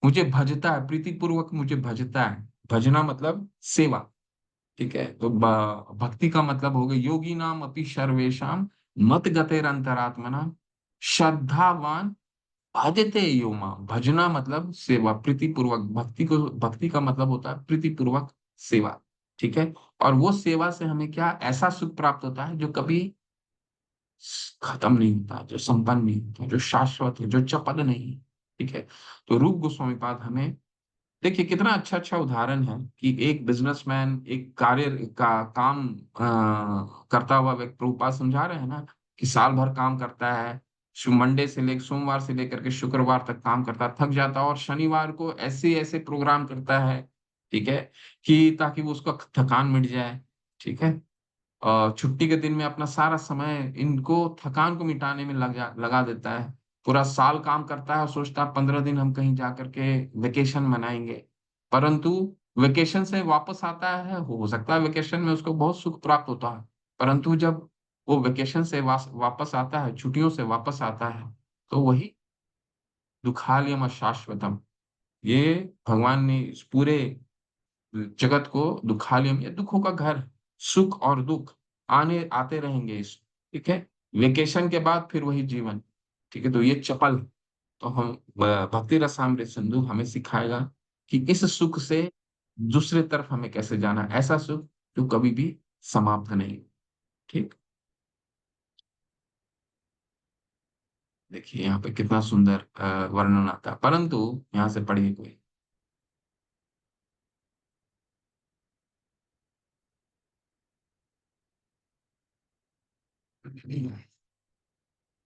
मुझे भजता है, प्रीति पूर्वक मुझे भजता है। भजना मतलब सेवा, ठीक है। तो भक्ति का मतलब हो गया योगी नाम अपि सर्वेशम मत गतेर अंतरात्मना श्रद्धावान भजते यो माम। भजना मतलब सेवा, प्रीति पूर्वक, भक्ति का मतलब होता है प्रीति पूर्वक सेवा, ठीक है। और वो सेवा से हमें क्या ऐसा सुख प्राप्त होता है जो कभी खत्म नहीं होता, जो संपन्न नहीं होता, जो शाश्वत है, जो चपल नहीं है। ठीक है। तो रूप गोस्वामी पाद हमें, देखिए कितना अच्छा अच्छा उदाहरण है कि एक बिजनेसमैन एक कार्य का काम करता हुआ व्यक्ति, प्रभुपाद समझा रहे हैं ना कि साल भर काम करता है, मंडे से लेकर सोमवार से लेकर के शुक्रवार तक काम करता है, थक जाता है, और शनिवार को ऐसे ऐसे प्रोग्राम करता है, ठीक है, कि ताकि वो उसका थकान मिट जाए। ठीक है। छुट्टी के दिन में अपना सारा समय इनको थकान को मिटाने में लगा देता है। पूरा साल काम करता है और सोचता है 15 दिन हम कहीं जा करके वेकेशन मनाएंगे। परंतु वेकेशन से वापस आता है, हो सकता है वेकेशन में उसको बहुत सुख प्राप्त होता है, परंतु जब वो वेकेशन से वापस आता है, छुट्टियों से वापस आता है, तो वही दुखालयम शाश्वतम, ये भगवान ने इस पूरे जगत को दुखालयम, ये दुखों का घर, सुख और दुख आने आते रहेंगे इस, ठीक है, वेकेशन के बाद फिर वही जीवन। ठीक है। तो ये चपल, तो हम भक्ति रसामृत सिंधु हमें सिखाएगा कि इस सुख से दूसरे तरफ हमें कैसे जाना, ऐसा सुख जो कभी भी समाप्त नहीं। ठीक। देखिए यहाँ पे कितना सुंदर वर्णन आता है, परंतु यहाँ से पढ़िए कोई।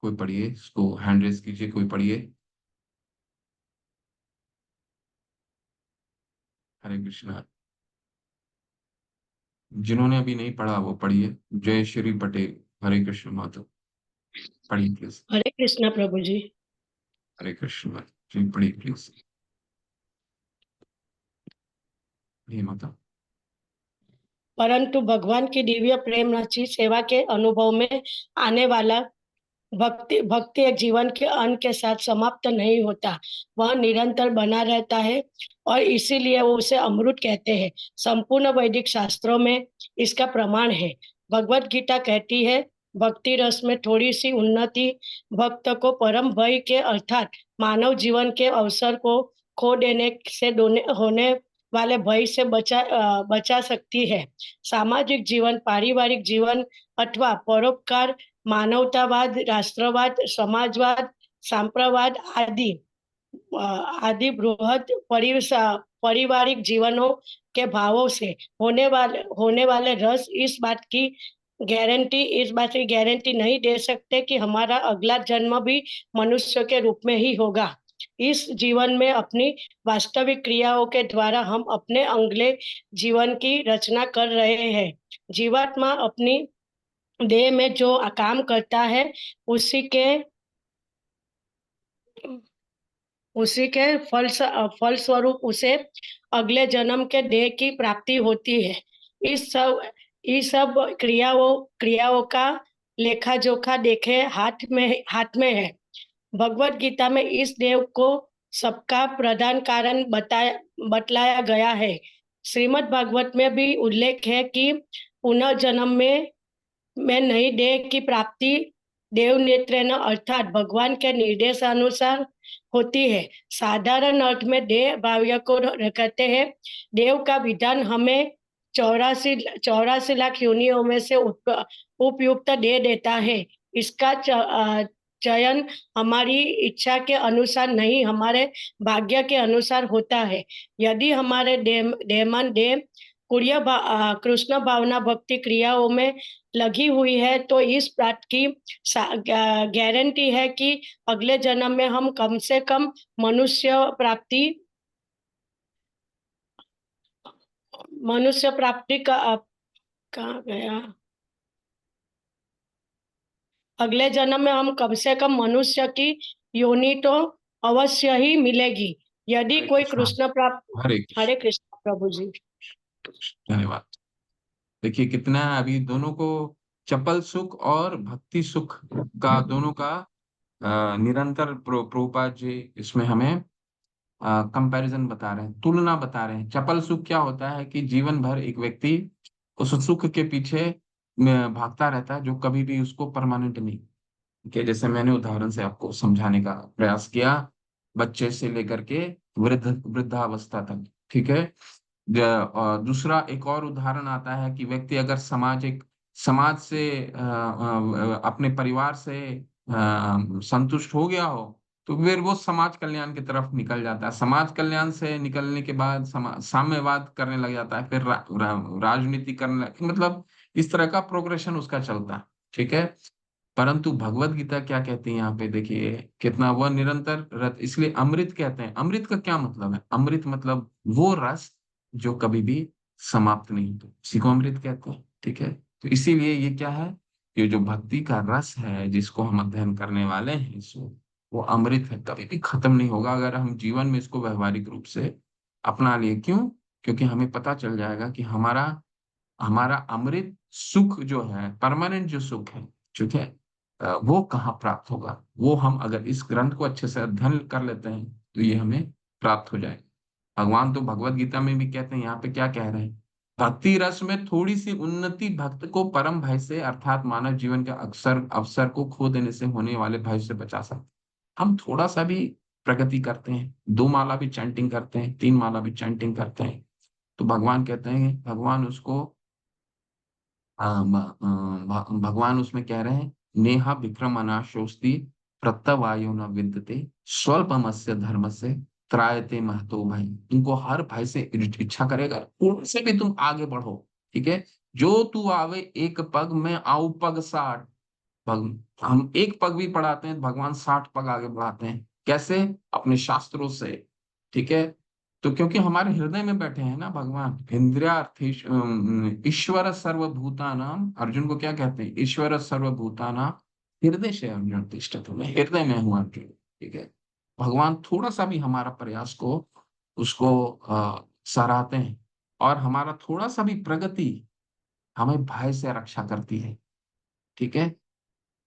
कोई पढ़िए, इसको हैंड रेस कीजिए, कोई पढ़िए। हरे कृष्णा। जिन्होंने अभी नहीं पढ़ा वो पढ़िए। जय श्री पटेल। हरे कृष्ण माधव। पढ़िए प्लीज। हरे कृष्णा प्रभु जी। हरे कृष्ण माधव जी, पढ़िए प्लीज। ये माता। परंतु भगवान की दिव्य प्रेम रची सेवा के अनुभव में आने वाला भक्ति भक्ति एक जीवन के अंत के साथ समाप्त नहीं होता, वह निरंतर बना रहता है, और इसीलिए वो उसे अमृत कहते हैं। संपूर्ण वैदिक शास्त्रों में इसका प्रमाण है। भगवत गीता कहती है, भक्ति रस में थोड़ी सी उन्नति भक्त को परम भय के अर्थात मानव जीवन के अवसर को खो देने से होने वाले भय से बचा सकती है। सामाजिक जीवन, पारिवारिक जीवन अथवा परोपकार, मानवतावाद, राष्ट्रवाद, समाजवाद, सांप्रवाद आदि बृहद पारिवारिक जीवनों के भावों से होने वाले रस इस बात की गारंटी नहीं दे सकते कि हमारा अगला जन्म भी मनुष्य के रूप में ही होगा। इस जीवन में अपनी वास्तविक क्रियाओं के द्वारा हम अपने अगले जीवन की रचना कर रहे हैं। जीवात्मा अपनी देह में जो काम करता है उसी के फल स्वरूप उसे अगले जन्म के देह की प्राप्ति होती है। इस सब क्रियाओं का लेखा जोखा देखे हाथ में है। भगवत गीता में इस देव को सबका प्रधान कारण बतलाया गया है। श्रीमद् भागवत में भी उल्लेख है कि पुनर्जन्म में नई देह की प्राप्ति देव नेत्रेन अर्थात भगवान के निर्देशानुसार होती है। साधारण अर्थ में देह भाव्य को कहते हैं। देव का विधान हमें 84 लाख योनियों में से उपयुक्त देह देता है। इसका चयन हमारी इच्छा के अनुसार नहीं, हमारे भाग्य के अनुसार होता है। यदि हमारे देह कृष्ण भावना भक्ति क्रियाओं में लगी हुई है, तो इस बात की गारंटी है कि अगले जन्म में हम कम से कम मनुष्य प्राप्ति का कहाँ गया, अगले जन्म में हम कम से कम मनुष्य की योनि तो अवश्य ही मिलेगी। यदि हरे कोई कृष्ण। कृष्ण प्राप्त। हरे हरे कृष्ण। कृष्ण प्रभु जी। धन्यवाद। देखिए कितना अभी दोनों को, चपल सुख और भक्ति सुख का, दोनों का निरंतर प्रभुपाद जी इसमें हमें कंपैरिजन बता रहे हैं, तुलना बता रहे हैं। चपल सुख क्या होता है कि जीवन भर एक व्यक्ति उस सुख के पीछे भागता रहता है, जो कभी भी उसको परमानेंट नहीं। ठीक है। जैसे मैंने उदाहरण से आपको समझाने का प्रयास किया, बच्चे से लेकर के वृद्धावस्था तक। ठीक है। दूसरा एक और उदाहरण आता है कि व्यक्ति अगर समाज से अपने परिवार से संतुष्ट हो गया हो, तो फिर वो समाज कल्याण की तरफ निकल जाता है। समाज कल्याण से निकलने के बाद साम्यवाद करने लग जाता है, फिर राजनीति मतलब इस तरह का प्रोग्रेशन उसका चलता है। ठीक है। परंतु भगवत गीता क्या कहती है यहाँ पे देखिए, कितना वह निरंतर रत, इसलिए अमृत कहते हैं। अमृत का क्या मतलब है? अमृत मतलब वो रस जो कभी भी समाप्त नहीं होता, इसी को अमृत कहते हैं। ठीक है। तो इसीलिए ये क्या है, ये जो भक्ति का रस है जिसको हम अध्ययन करने वाले हैं, इसको वो अमृत है, कभी भी खत्म नहीं होगा अगर हम जीवन में इसको व्यवहारिक रूप से अपना लिए। क्यों? क्योंकि हमें पता चल जाएगा कि हमारा हमारा अमृत सुख जो है, परमानेंट जो सुख है, ठीक है, वो कहाँ प्राप्त होगा। वो हम अगर इस ग्रंथ को अच्छे से अध्ययन कर लेते हैं तो ये हमें प्राप्त हो जाएगा। भगवान तो भगवत गीता में भी कहते हैं, यहाँ पे क्या कह रहे हैं, भक्ति रस में थोड़ी सी उन्नति भक्त को परम भय से अर्थात मानव जीवन के अक्सर अवसर को खो देने से होने वाले भय से बचा सकते। हम थोड़ा सा भी प्रगति करते हैं, 2 माला भी चैंटिंग करते हैं, 3 माला भी चैंटिंग करते हैं, तो भगवान कहते हैं, भगवान उसको भगवान उसमें कह रहे हैं, नेहा विक्रम अनाशोस्ति प्रत्यवायो न विद्यते स्वल्पमस्य धर्म से त्रायते महतो भय। तुमको हर भय से इच्छा करेगा, उनसे भी तुम आगे बढ़ो। ठीक है। जो तू आवे एक पग में आऊ पग 60। हम एक पग भी पढ़ाते हैं, भगवान 60 पग आगे बढ़ाते हैं। कैसे? अपने शास्त्रों से। ठीक है। तो क्योंकि हमारे हृदय में बैठे हैं ना भगवान, इंद्रियार्थेश ईश्वर सर्वभूतानाम, अर्जुन को क्या कहते हैं, ईश्वर सर्वभूतानाम हृदय से अर्जुन तिष्ठति, मैं हृदय में हूँ अर्जुन। ठीक है। भगवान थोड़ा सा भी हमारा प्रयास को उसको सराहते हैं, और हमारा थोड़ा सा भी प्रगति हमें भय से रक्षा करती है। ठीक है।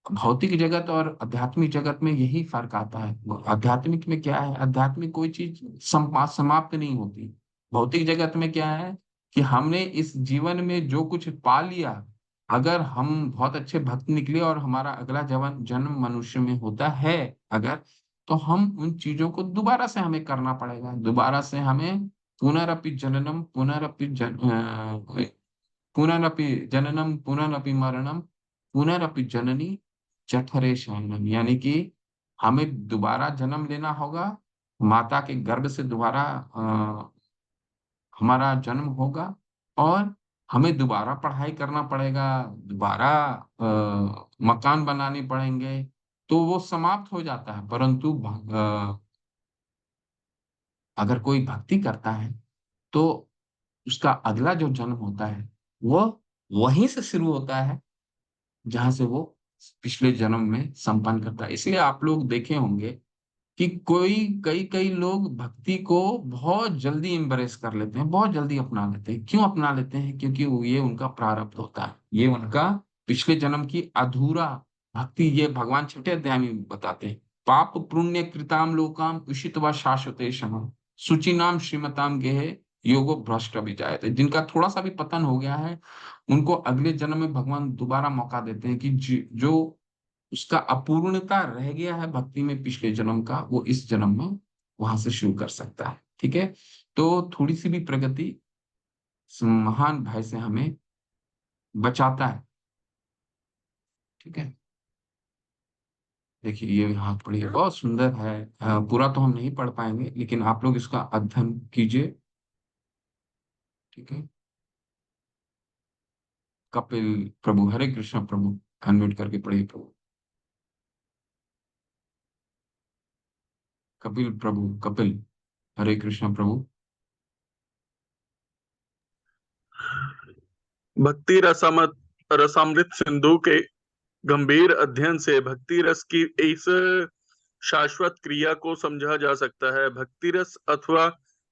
भौतिक जगत और आध्यात्मिक जगत में यही फर्क आता है। आध्यात्मिक में क्या है, आध्यात्मिक कोई चीज समाप्त नहीं होती। भौतिक जगत में क्या है कि हमने इस जीवन में जो कुछ पा लिया, अगर हम बहुत अच्छे भक्त निकले और हमारा अगला जन्म मनुष्य में होता है अगर, तो हम उन चीजों को दोबारा से हमें करना पड़ेगा। दोबारा से हमें पुनरपि जननम पुनरपि जननम पुनरपि मरणम पुनरपि जननी जठरे शयनम, यानी कि हमें दोबारा जन्म लेना होगा, माता के गर्भ से दोबारा हमारा जन्म होगा, और हमें दोबारा पढ़ाई करना पड़ेगा, दोबारा मकान बनाने पड़ेंगे, तो वो समाप्त हो जाता है। परंतु अगर कोई भक्ति करता है तो उसका अगला जो जन्म होता है वो वहीं से शुरू होता है जहां से वो पिछले जन्म में संपन्न करता है। इसलिए आप लोग देखे होंगे कि कई कई लोग भक्ति को बहुत जल्दी एम्ब्रेस कर लेते हैं, बहुत जल्दी अपना लेते हैं। क्यों अपना लेते हैं? क्योंकि ये उनका प्रारब्ध होता है, ये उनका पिछले जन्म की अधूरा भक्ति, ये भगवान छठे अध्याय में बताते हैं। पाप पुण्य कृताम लोकाम उषित व शाश्वते शुचिनाम श्रीमताम गेहे योगो भ्रष्ट विजायते। जिनका थोड़ा सा भी पतन हो गया है, उनको अगले जन्म में भगवान दोबारा मौका देते हैं कि जो उसका अपूर्णता रह गया है भक्ति में पिछले जन्म का, वो इस जन्म में वहां से शुरू कर सकता है। ठीक है। तो थोड़ी सी भी प्रगति इस महान भय से हमें बचाता है। ठीक है। देखिए ये हाथ पढ़िए, बहुत सुंदर है। पूरा तो हम नहीं पढ़ पाएंगे, लेकिन आप लोग इसका अध्ययन कीजिए। ठीक है। कपिल प्रभु, हरे कृष्ण प्रभु, अनम्यूट करके पढ़िए प्रभु। कपिल प्रभु, कपिल, हरे कृष्ण प्रभु। भक्ति रसामृत सिंधु के गंभीर अध्ययन से भक्ति रस की इस शाश्वत क्रिया को समझा जा सकता है। भक्ति रस अथवा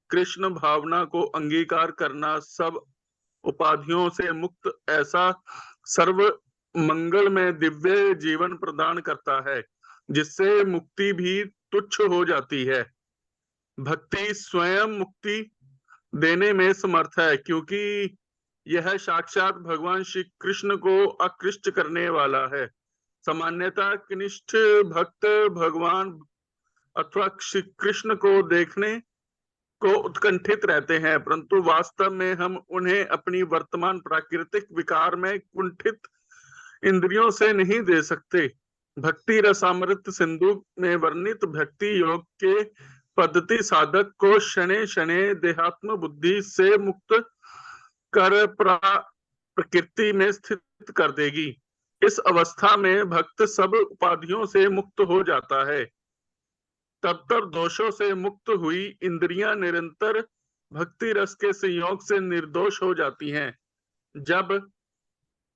कृष्ण भावना को अंगीकार करना सब उपाधियों से मुक्त ऐसा सर्व मंगल में दिव्य जीवन प्रदान करता है, जिससे मुक्ति भी तुच्छ हो जाती है। भक्ति स्वयं मुक्ति देने में समर्थ है, क्योंकि यह साक्षात भगवान श्री कृष्ण को आकृष्ट करने वाला है। सामान्यतः कनिष्ठ भक्त भगवान अथवा श्री कृष्ण को देखने को उत्कंठित रहते हैं, परंतु वास्तव में हम उन्हें अपनी वर्तमान प्राकृतिक विकार में कुंठित इंद्रियों से नहीं दे सकते। भक्ति रसामृत सिंधु में वर्णित भक्ति योग के पद्धति साधक को शनै शनै देहात्म बुद्धि से मुक्त कर प्रकृति में स्थित कर देगी। इस अवस्था में भक्त सब उपाधियों से मुक्त हो जाता है। तब तक दोषों से मुक्त हुई इंद्रियां निरंतर भक्ति रस के संयोग से निर्दोष हो जाती हैं। जब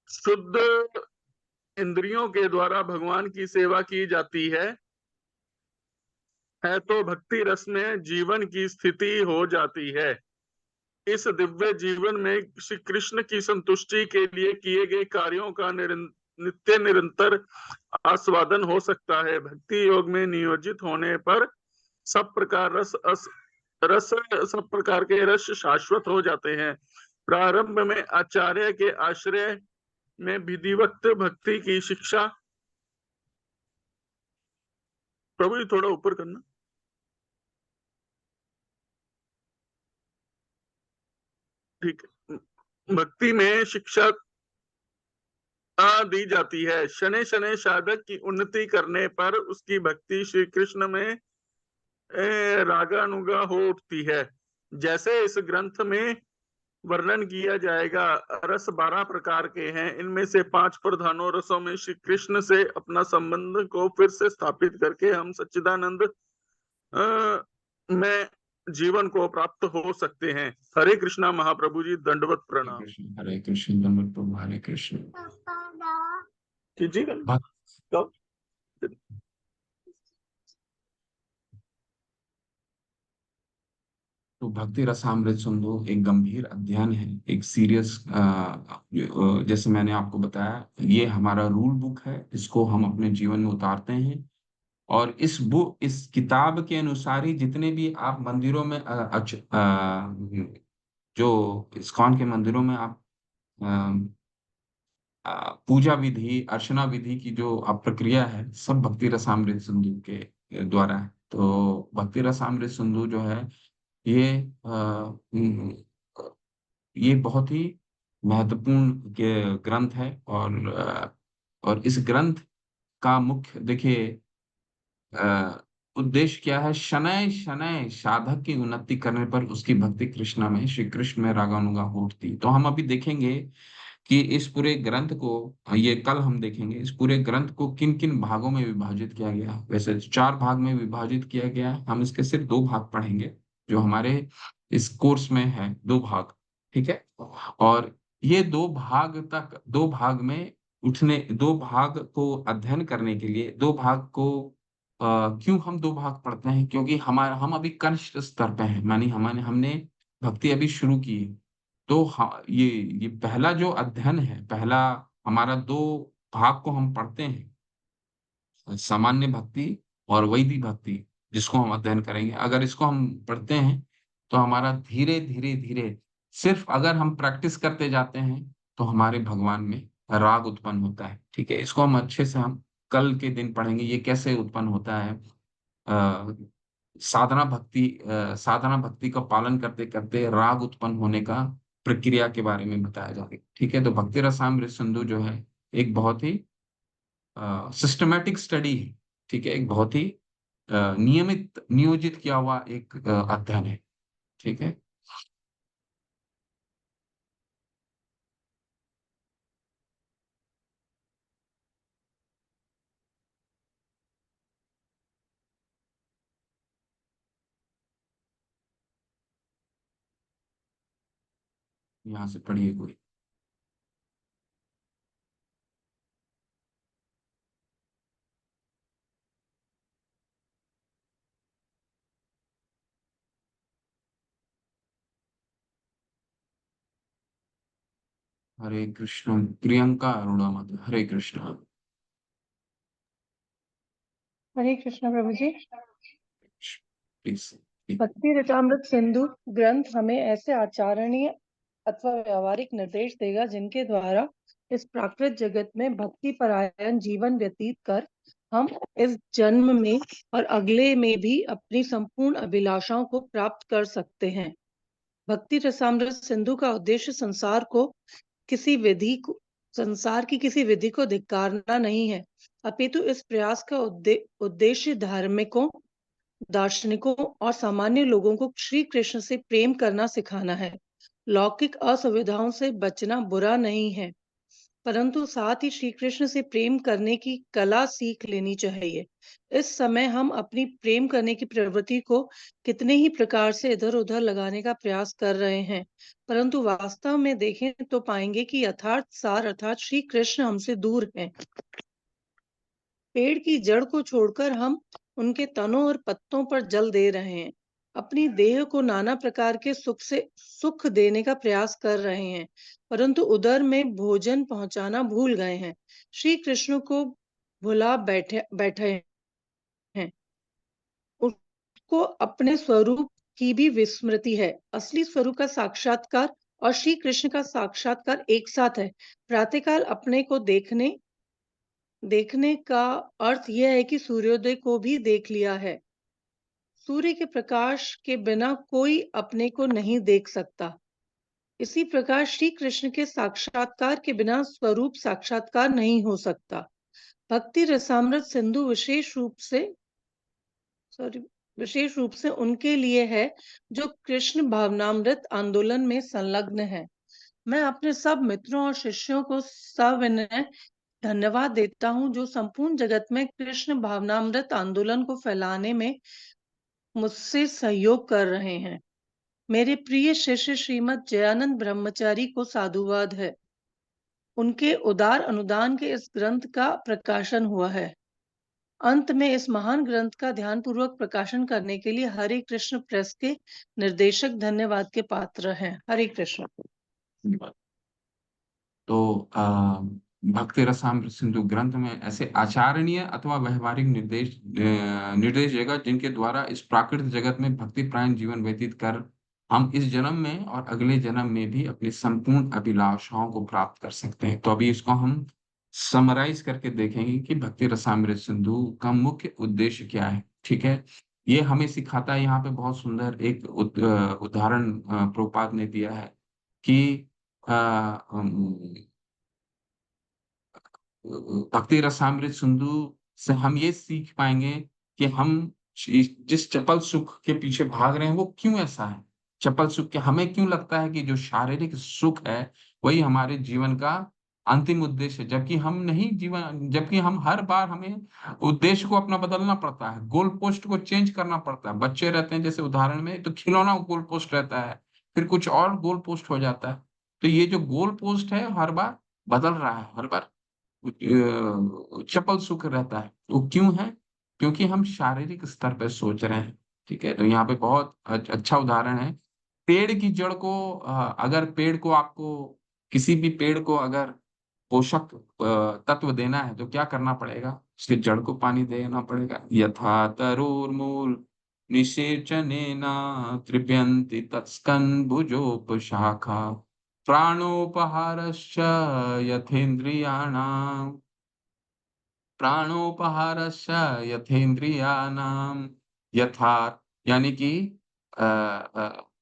शुद्ध इंद्रियों के द्वारा भगवान की सेवा की जाती है तो भक्ति रस में जीवन की स्थिति हो जाती है। इस दिव्य जीवन में श्री कृष्ण की संतुष्टि के लिए किए गए कार्यों का नित्य निरंतर आस्वादन हो सकता है। भक्ति योग में नियोजित होने पर सब प्रकार सब प्रकार के रस शाश्वत हो जाते हैं। प्रारंभ में आचार्य के आश्रय में विधिवत भक्ति की शिक्षा, प्रभु जी थोड़ा ऊपर करना, ठीक है। भक्ति में शिक्षा दी जाती है। शनै शनै साधक की उन्नति करने पर उसकी भक्ति श्री कृष्ण में रागानुगा हो उठती है। जैसे इस ग्रंथ में वर्णन किया जाएगा, रस 12 प्रकार के हैं। इनमें से 5 प्रधानों रसों में श्री कृष्ण से अपना संबंध को फिर से स्थापित करके हम सच्चिदानंद में जीवन को प्राप्त हो सकते हैं। हरे कृष्णा महाप्रभु जी, दंडवत प्रणाम। हरे कृष्ण दंडवत प्रभु, हरे कृष्ण। कीजिएगा तो भक्ति रसामृत सिंधु एक गंभीर अध्ययन है, एक सीरियस, जैसे मैंने आपको बताया, ये हमारा रूल बुक है, इसको हम अपने जीवन में उतारते हैं। और इस किताब के अनुसार ही जितने भी आप मंदिरों में जो इस्कॉन के मंदिरों में आप पूजा विधि, अर्चना विधि की जो प्रक्रिया है, सब भक्ति रसामृत सिंधु के द्वारा है। तो भक्ति रसामृत सिंधु जो है ये ये बहुत ही महत्वपूर्ण ग्रंथ है। और इस ग्रंथ का मुख्य देखिए उद्देश्य क्या है? शनै शनै साधक की उन्नति करने पर उसकी भक्ति कृष्ण में, श्री कृष्ण में रागानुगा हो उठती। तो हम अभी देखेंगे कि इस पूरे ग्रंथ को, ये कल हम देखेंगे, इस पूरे ग्रंथ को किन किन भागों में विभाजित किया गया। वैसे 4 भाग में विभाजित किया गया है। हम इसके सिर्फ 2 भाग पढ़ेंगे, जो हमारे इस कोर्स में है 2 भाग, ठीक है। और ये 2 भाग में 2 भाग को अध्ययन करने के लिए 2 भाग को क्यों हम 2 भाग पढ़ते हैं? क्योंकि हम अभी कनिष्ठ स्तर पे हैं, मानी हमने भक्ति अभी शुरू की है। तो ये पहला जो अध्ययन है, पहला हमारा 2 भाग को हम पढ़ते हैं, सामान्य भक्ति और वैदिक भक्ति, जिसको हम अध्ययन करेंगे। अगर इसको हम पढ़ते हैं तो हमारा धीरे धीरे धीरे, सिर्फ अगर हम प्रैक्टिस करते जाते हैं तो हमारे भगवान में राग उत्पन्न होता है, ठीक है। इसको हम अच्छे से हम कल के दिन पढ़ेंगे, ये कैसे उत्पन्न होता है। साधना भक्ति का पालन करते करते राग उत्पन्न होने का प्रक्रिया के बारे में बताया जाएगा, ठीक है। तो भक्ति रसामृत सिंधु जो है एक बहुत ही सिस्टमेटिक स्टडी है, ठीक है। एक बहुत ही नियोजित किया हुआ एक अध्ययन है, ठीक है। यहाँ से पढ़िए कोई। हरे कृष्ण। प्रियंका अरुणा माता, हरे कृष्ण। हरे कृष्ण प्रभु जी। प्लीज। भक्ति रसामृत सिंधु ग्रंथ हमें ऐसे आचरणीय अथवा व्यवहारिक निर्देश देगा जिनके द्वारा इस प्राकृत जगत में भक्ति परायण जीवन व्यतीत कर हम इस जन्म में और अगले में भी अपनी संपूर्ण अभिलाषाओं को प्राप्त कर सकते हैं। भक्ति रसामृत सिंधु का उद्देश्य संसार की किसी विधि को धिक्कारना नहीं है, अपितु इस प्रयास का उद्देश्य धार्मिकों, दार्शनिकों और सामान्य लोगों को श्री कृष्ण से प्रेम करना सिखाना है। लौकिक असुविधाओं से बचना बुरा नहीं है, परंतु साथ ही श्री कृष्ण से प्रेम करने की कला सीख लेनी चाहिए। इस समय हम अपनी प्रेम करने की प्रवृत्ति को कितने ही प्रकार से इधर उधर लगाने का प्रयास कर रहे हैं, परंतु वास्तव में देखें तो पाएंगे कि यथार्थ सार अर्थात श्री कृष्ण हमसे दूर हैं। पेड़ की जड़ को छोड़कर हम उनके तनों और पत्तों पर जल दे रहे हैं, अपनी देह को नाना प्रकार के सुख देने का प्रयास कर रहे हैं, परंतु उदर में भोजन पहुंचाना भूल गए हैं, श्री कृष्ण को भुला बैठे हैं। उसको अपने स्वरूप की भी विस्मृति है। असली स्वरूप का साक्षात्कार और श्री कृष्ण का साक्षात्कार एक साथ है। प्रातःकाल अपने को देखने का अर्थ यह है कि सूर्योदय को भी देख लिया है। सूर्य के प्रकाश के बिना कोई अपने को नहीं देख सकता। इसी प्रकार श्री कृष्ण के साक्षात्कार के बिना स्वरूप साक्षात्कार नहीं हो सकता। भक्ति रसामृत सिंधु विशेष रूप से उनके लिए है जो कृष्ण भावनामृत आंदोलन में संलग्न है। मैं अपने सब मित्रों और शिष्यों को सविनय धन्यवाद देता हूं जो संपूर्ण जगत में कृष्ण भावनामृत आंदोलन को फैलाने में मुझसे सहयोग कर रहे हैं। मेरे प्रिय शिष्य श्रीमद जयानंद ब्रह्मचारी को साधुवाद है। उनके उदार अनुदान के इस ग्रंथ का प्रकाशन हुआ है। अंत में इस महान ग्रंथ का ध्यानपूर्वक प्रकाशन करने के लिए हरे कृष्ण प्रेस के निर्देशक धन्यवाद के पात्र हैं। हरे कृष्ण। तो भक्ति रसामृत सिंधु ग्रंथ में ऐसे आचारणीय अथवा व्यवहारिक निर्देश जगत जिनके द्वारा इस प्राकृतिक जगत में भक्ति प्रायण जीवन व्यतीत कर हम इस जन्म में और अगले जन्म में भी अपनी संपूर्ण अभिलाषाओं को प्राप्त कर सकते हैं। तो अभी इसको हम समराइज करके देखेंगे कि भक्ति रसामृत सिंधु का मुख्य उद्देश्य क्या है। ठीक है, ये हमें सिखाता है। यहाँ पे बहुत सुंदर एक उदाहरण प्रभुपाद ने दिया है कि भक्ति रसामृत सिंधु से हम ये सीख पाएंगे कि हम जिस चपल सुख के पीछे भाग रहे हैं वो क्यों ऐसा है। चपल सुख के हमें क्यों लगता है कि जो शारीरिक सुख है वही हमारे जीवन का अंतिम उद्देश्य है, जबकि हम हर बार हमें उद्देश्य को अपना बदलना पड़ता है, गोल पोस्ट को चेंज करना पड़ता है। बच्चे रहते हैं जैसे उदाहरण में, तो खिलौना गोल पोस्ट रहता है, फिर कुछ और गोल पोस्ट हो जाता है। तो ये जो गोल पोस्ट है हर बार बदल रहा है, हर बार चपल सुख रहता है। वो क्यों है? क्योंकि हम शारीरिक स्तर पर सोच रहे हैं। ठीक है, तो यहाँ पे बहुत अच्छा उदाहरण है। पेड़ की जड़ को अगर किसी भी पेड़ को अगर पोषक तत्व देना है तो क्या करना पड़ेगा? उसके जड़ को पानी देना पड़ेगा। यथा तरुर्मूल निषेचनेन तृप्यन्ति तत्स्कन्धभुजोपशाखा प्राणोपहारश्च यथेन्द्रियाणाम यथा, यानी कि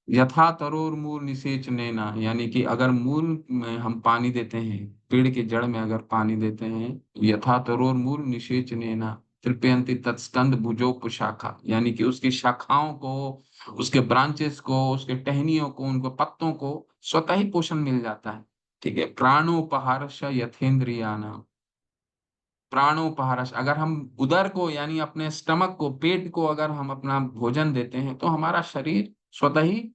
यथा तरोर मूल निषेचनेना, यानी कि अगर मूल में हम पानी देते हैं, पेड़ के जड़ में अगर पानी देते हैं, यथा तरोर मूल निषेचनेना तृप्यन्ति तत्स्कंद भुजोप शाखा, यानी कि उसकी शाखाओं को, उसके ब्रांचेस को, उसके टहनियों को, उनको पत्तों को स्वतः ही पोषण मिल जाता है। ठीक है, प्राणोपहारश यथेन्द्रियाना, प्राणोपहारश, अगर हम उदर को यानी अपने स्टमक को, पेट को अगर हम अपना भोजन देते हैं तो हमारा शरीर स्वतः ही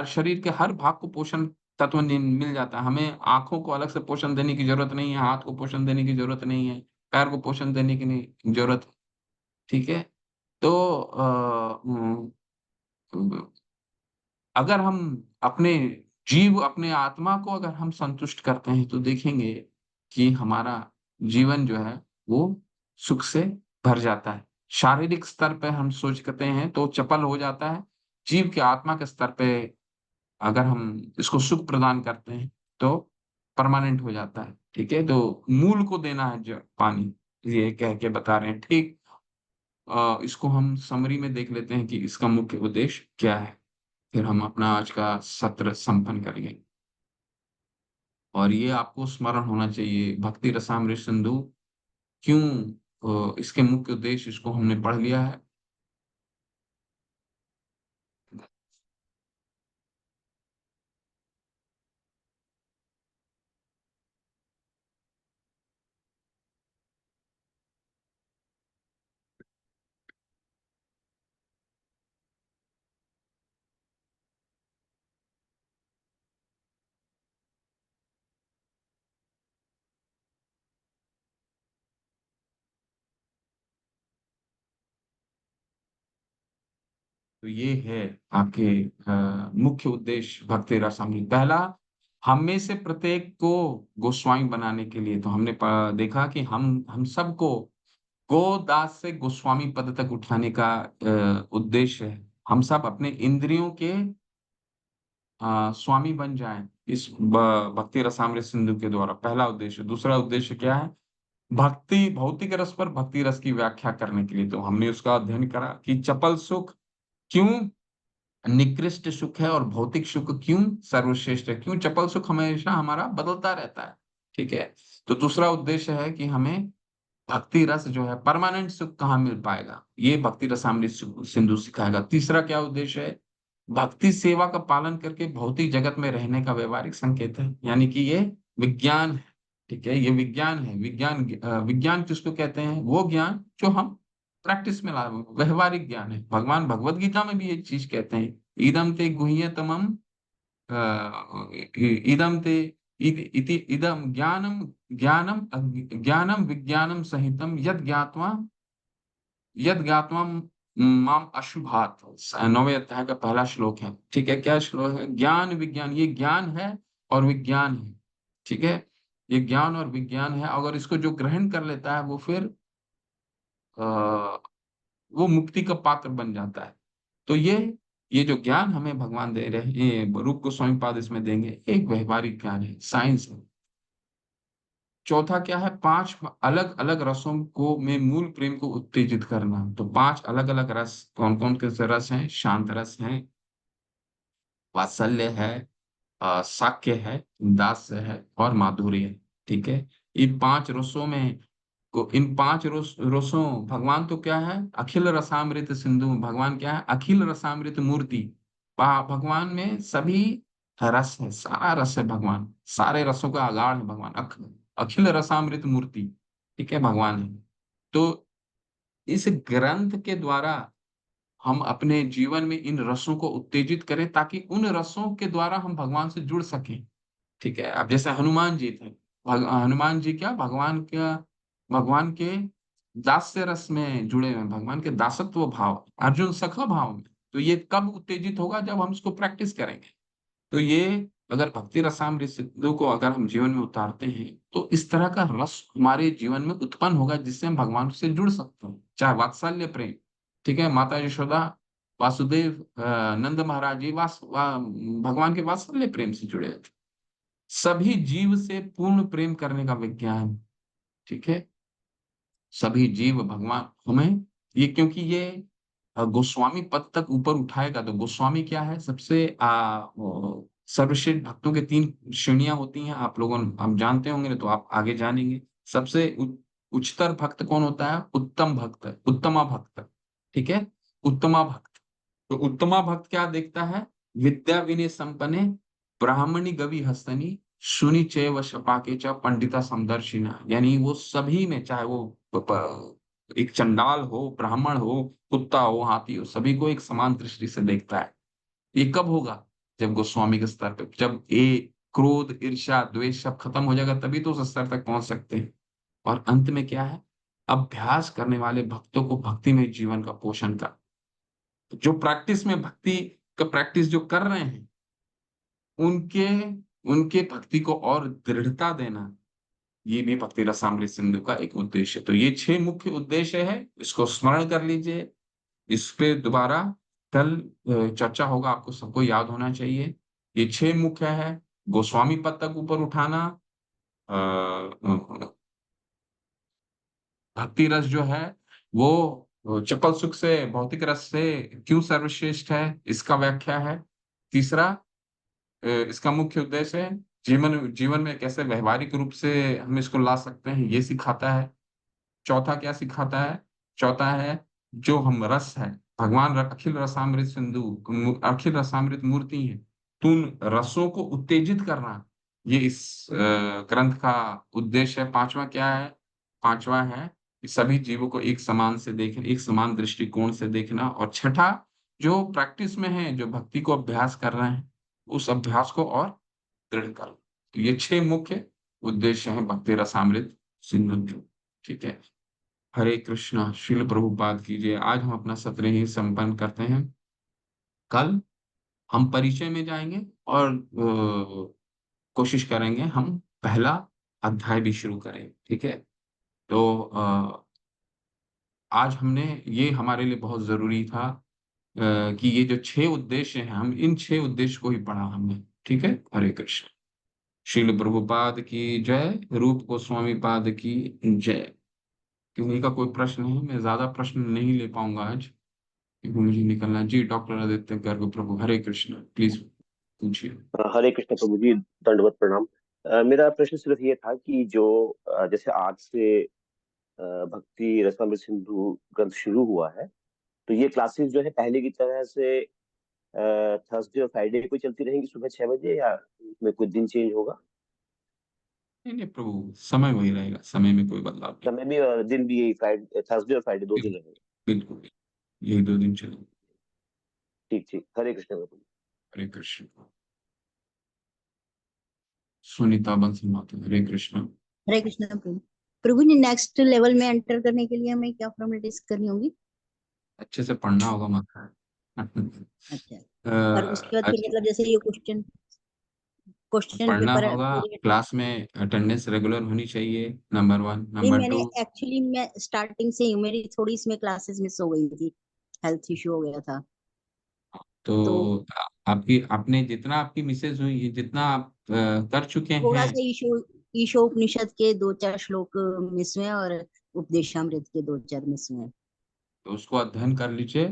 शरीर के हर भाग को पोषण तत्व मिल जाता है। हमें आंखों को अलग से पोषण देने की जरूरत नहीं है, हाथ को पोषण देने की जरूरत नहीं है, पैर को पोषण देने की नहीं जरूरत है। ठीक है, तो अगर हम अपने आत्मा को अगर हम संतुष्ट करते हैं तो देखेंगे कि हमारा जीवन जो है वो सुख से भर जाता है। शारीरिक स्तर पे हम सोच करते हैं तो चपल हो जाता है। जीव के आत्मा के स्तर पे अगर हम इसको सुख प्रदान करते हैं तो परमानेंट हो जाता है। ठीक है, तो मूल को देना है पानी, ये कह के बता रहे हैं। ठीक, इसको हम समरी में देख लेते हैं कि इसका मुख्य उद्देश्य क्या है, फिर हम अपना आज का सत्र संपन्न करेंगे। और ये आपको स्मरण होना चाहिए, भक्ति रसामृत सिंधु क्यों, इसके मुख्य उद्देश्य इसको हमने पढ़ लिया है। तो ये है आपके मुख्य उद्देश्य भक्ति रसामृत। पहला, हम में से प्रत्येक को गोस्वामी बनाने के लिए, तो हमने देखा कि हम सबको गोदास से गोस्वामी पद तक उठाने का उद्देश्य है। हम सब अपने इंद्रियों के स्वामी बन जाएं इस भक्ति रसामृत सिंधु के द्वारा, पहला उद्देश्य। दूसरा उद्देश्य क्या है, भक्ति भौतिक रस पर भक्ति रस की व्याख्या करने के लिए, तो हमने उसका अध्ययन करा कि चपल सुख क्यों निकृष्ट सुख है और भौतिक सुख क्यों सर्वश्रेष्ठ है, क्यों चपल सुख हमेशा हमारा बदलता रहता है। ठीक है, तो दूसरा उद्देश्य है कि हमें भक्ति रस जो है परमानेंट सुख कहाँ मिल पाएगा, ये भक्ति रसामृत सिंधु सिखाएगा। तीसरा क्या उद्देश्य है, भक्ति सेवा का पालन करके भौतिक जगत में रहने का व्यवहारिक संकेत है, यानी कि ये विज्ञान है। ठीक है, ये विज्ञान है। विज्ञान किसको कहते हैं, वो ज्ञान जो हम प्रैक्टिस में ला, व्यवहारिक ज्ञान है। भगवान भगवत गीता में भी ये चीज कहते हैं, इदम ते गुह्यतमम इदम ते इति इदम ज्ञानम ज्ञानम ज्ञानम विज्ञानम सहितम यद ज्ञात्वा माम अशुभात, 9वें अध्याय का पहला श्लोक है। ठीक है, क्या श्लोक है, ज्ञान विज्ञान, ये ज्ञान है और विज्ञान है। ठीक है, ये ज्ञान और विज्ञान है, अगर इसको जो ग्रहण कर लेता है वो फिर वो मुक्ति का पात्र बन जाता है। तो ये जो ज्ञान हमें भगवान दे रहे हैं, ये रूप गोस्वामी पाद इसमें देंगे, एक व्यवहारिक ज्ञान है, साइंस है। चौथा क्या है, 5 अलग अलग रसों को में मूल प्रेम को उत्तेजित करना। तो 5 अलग अलग रस कौन कौन के रस हैं, शांत रस हैं, वात्सल्य है, साक्य है, दास्य है और माधुर्य है। ठीक है, इन 5 रसों में इन 5 रसों, भगवान तो क्या है, अखिल रसामृत सिंधु, भगवान क्या है, अखिल रसामृत मूर्ति। भगवान में सभी रस है, सारा रस है, भगवान सारे रसों का आगाड़ है, भगवान अखिल रसामृत मूर्ति। ठीक है, भगवान है। तो इस ग्रंथ के द्वारा हम अपने जीवन में इन रसों को उत्तेजित करें, ताकि उन रसों के द्वारा हम भगवान से जुड़ सकें। ठीक है, अब जैसे हनुमान जी थे, हनुमान जी क्या, भगवान के दास्य रस में जुड़े हुए हैं, भगवान के दासत्व भाव, अर्जुन सखा भाव में। तो ये कब उत्तेजित होगा, जब हम इसको प्रैक्टिस करेंगे। तो ये अगर भक्ति रसामृत सिंधु को अगर हम जीवन में उतारते हैं, तो इस तरह का रस हमारे जीवन में उत्पन्न होगा, जिससे हम भगवान से जुड़ सकते हैं। चाहे वात्सल्य प्रेम, ठीक है, माता यशोदा, वासुदेव, नंद महाराज जी भगवान के वात्सल्य प्रेम से जुड़े थे। सभी जीव से पूर्ण प्रेम करने का विज्ञान। ठीक है, सभी जीव भगवान हमें, ये क्योंकि ये गोस्वामी पद तक ऊपर उठाएगा। तो गोस्वामी क्या है, सबसे सर्वश्रेष्ठ भक्तों के 3 श्रेणियां होती हैं, आप लोगों हम जानते होंगे, तो आप आगे जानेंगे। सबसे उच्चतर भक्त कौन होता है, उत्तम भक्त, उत्तमा भक्त। ठीक है, उत्तमा भक्त। तो उत्तमा भक्त क्या देखता है, विद्या विनय संपन्ने ब्राह्मणी गवि हस्तनी सुनी चैव शपाके च पंडिता समदर्शिना, यानी वो सभी में, चाहे वो एक चंडाल हो, ब्राह्मण हो, कुत्ता हो, हाथी हो, सभी को एक समान दृष्टि से देखता है। ये कब होगा, जब गोस्वामी के स्तर पे, जब क्रोध ईर्ष्या द्वेष सब खत्म हो जाएगा, तभी तो उस स्तर तक पहुंच सकते हैं। और अंत में क्या है, अभ्यास करने वाले भक्तों को भक्ति में जीवन का पोषण कर, जो प्रैक्टिस में भक्ति का प्रैक्टिस जो कर रहे हैं, उनके उनके भक्ति को और दृढ़ता देना, ये भी भक्ति रसामृत सिंधु का एक उद्देश्य है। तो ये 6 मुख्य उद्देश्य है, इसको स्मरण कर लीजिए। इस पे दोबारा कल चर्चा होगा, आपको सबको याद होना चाहिए। ये 6 मुख्य है, गोस्वामी पद तक ऊपर उठाना, भक्ति रस जो है वो चपल सुख से, भौतिक रस से क्यों सर्वश्रेष्ठ है, इसका व्याख्या है। तीसरा, इसका मुख्य उद्देश्य है जीवन जीवन में कैसे व्यवहारिक रूप से हम इसको ला सकते हैं, ये सिखाता है। चौथा क्या सिखाता है? चौथा है जो हम रस है, भगवान अखिल रसामृत सिंधु, अखिल रसामृत मूर्ति है, तो उन रसों को उत्तेजित करना, ये इस ग्रंथ का उद्देश्य है। पांचवा क्या है? पांचवा है कि सभी जीवों को एक समान से देखना, एक समान दृष्टिकोण से देखना। और छठा, जो प्रैक्टिस में है, जो भक्ति को अभ्यास कर रहे हैं, उस अभ्यास को और दृढ़ कर। तो ये 6 मुख्य उद्देश्य हैं भक्ति रसामृत सिंधु के। ठीक है। हरे कृष्णा, श्रील प्रभुपाद कीजिए। आज हम अपना सत्र ही संपन्न करते हैं। कल हम परिचय में जाएंगे और कोशिश करेंगे हम पहला अध्याय भी शुरू करें। ठीक है। तो आज हमने, ये हमारे लिए बहुत जरूरी था कि ये जो 6 उद्देश्य हैं, हम इन 6 उद्देश्य को ही पढ़ा हमने। ठीक है। हरे कृष्ण। श्रील प्रभुपाद की जय, रूप गोस्वामी पाद की जय। किसी का कोई प्रश्न है? मैं ज्यादा प्रश्न नहीं ले पाऊंगा आज क्योंकि मुझे निकलना है। जी, डॉक्टर आदित्य गर्ग प्रभु, हरे कृष्ण, प्लीज पूछिए। हरे कृष्ण प्रभु जी, दंडवत प्रणाम। मेरा प्रश्न सिर्फ ये था कि जो जैसे आज से भक्ति रसामृत सिंधु ग्रंथ शुरू हुआ है, तो ये क्लासेस जो है पहले की तरह से थर्सडे और फ्राइडे को चलती रहेंगी सुबह 6 बजे, या इसमें कोई दिन चेंज होगा? नहीं नहीं प्रभु, समय वही रहेगा, समय में कोई बदलाव नहीं। समय भी और दिन भी यही, फ्राइडे, थर्सडे और फ्राइडे 2 दिन रहेंगे? बिल्कुल, यही 2 दिन चलेंगे। ठीक ठीक, हरे कृष्ण प्रभु। हरे कृष्ण। सुनीता बंसल माता, हरे कृष्ण। हरे कृष्ण प्रभु। प्रभु जी, नेक्स्ट लेवल में एंटर करने के लिए हमें क्या फॉर्मेलिटीज करनी होगी? अच्छे से पढ़ना होगा माता। अच्छा, और उसके बाद फिर अच्छे मतलब जैसे ये क्वेश्चन क्वेश्चन पढ़ना पेपर होगा। पूरे। क्लास में अटेंडेंस रेगुलर होनी चाहिए, नंबर 1। नहीं, नंबर मैंने 2, एक्चुअली मैं स्टार्टिंग से ही हूँ, मेरी थोड़ी इसमें क्लासेस मिस हो गई थी, हेल्थ इशू हो गया था। तो तो आपकी, आपने जितना आपकी मिसेज हुई, जितना आप कर चुके थोड़ा हैं, सा ईशो उपनिषद के 2-4 श्लोक मिस हुए और उपदेशामृत के 2-4 मिस हुए। तो उसको अध्ययन कर लीजिए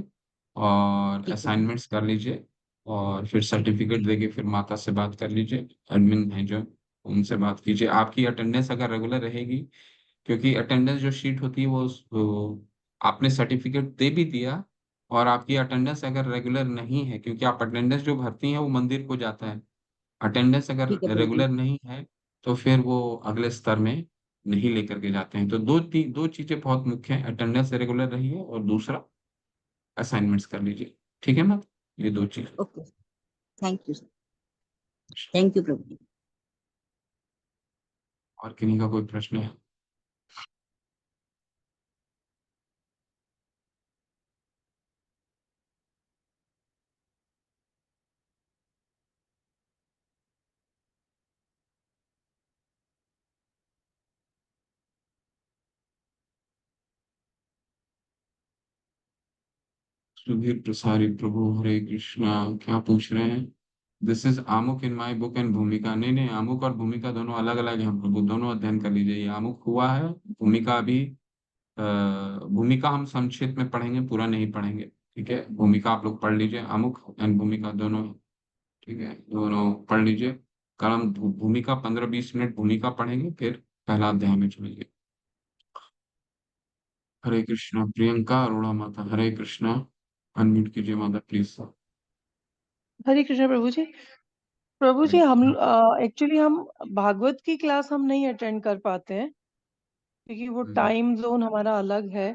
और ठीक है सर। असाइनमेंट्स कर लीजिए, और फिर सर्टिफिकेट देके फिर माता से बात कर लीजिए। एडमिन है जो, उनसे बात कीजिए। आपकी अटेंडेंस अगर रेगुलर रहेगी, क्योंकि अटेंडेंस जो शीट होती है वो आपने सर्टिफिकेट दे भी दिया, और आपकी अटेंडेंस अगर रेगुलर नहीं है, क्योंकि आप अटेंडेंस जो भरती हैं वो मंदिर को जाता है, अटेंडेंस अगर ठीक है प्रभु जी। रेगुलर नहीं है तो फिर वो अगले स्तर में नहीं लेकर के जाते हैं। तो दो चीजें बहुत मुख्य हैं, अटेंडेंस रेगुलर रही है और दूसरा असाइनमेंट्स कर लीजिए। ठीक है ना? ये 2 चीज। Okay, thank you sir. Thank you Prabhu ji. और किन्हीं का कोई प्रश्न है? सुधीर प्रसारी प्रभु, हरे कृष्णा। क्या पूछ रहे हैं? दिस इज आमुख इन माई बुक एंड भूमिका। नहीं नहीं, आमुख और भूमिका दोनों अलग अलग हैं प्रभु, दोनों अध्ययन कर लीजिए। ये आमुख हुआ है, भूमिका अभी भूमिका हम संक्षेप में पढ़ेंगे, पूरा नहीं पढ़ेंगे। ठीक है, भूमिका आप लोग पढ़ लीजिए, आमुख एंड भूमिका दोनों। ठीक है, दोनों पढ़ लीजिए। कल हम भूमिका 15-20 मिनट भूमिका पढ़ेंगे, फिर पहला अध्याय में चलेंगे। हरे कृष्णा। प्रियंका अरोड़ा माता, हरे कृष्णा। अनम्यूट कीजिए माता प्लीज। हरे कृष्ण प्रभु जी। प्रभु जी, हम एक्चुअली हम भागवत की क्लास हम नहीं अटेंड कर पाते हैं, क्योंकि वो टाइम जोन हमारा अलग है।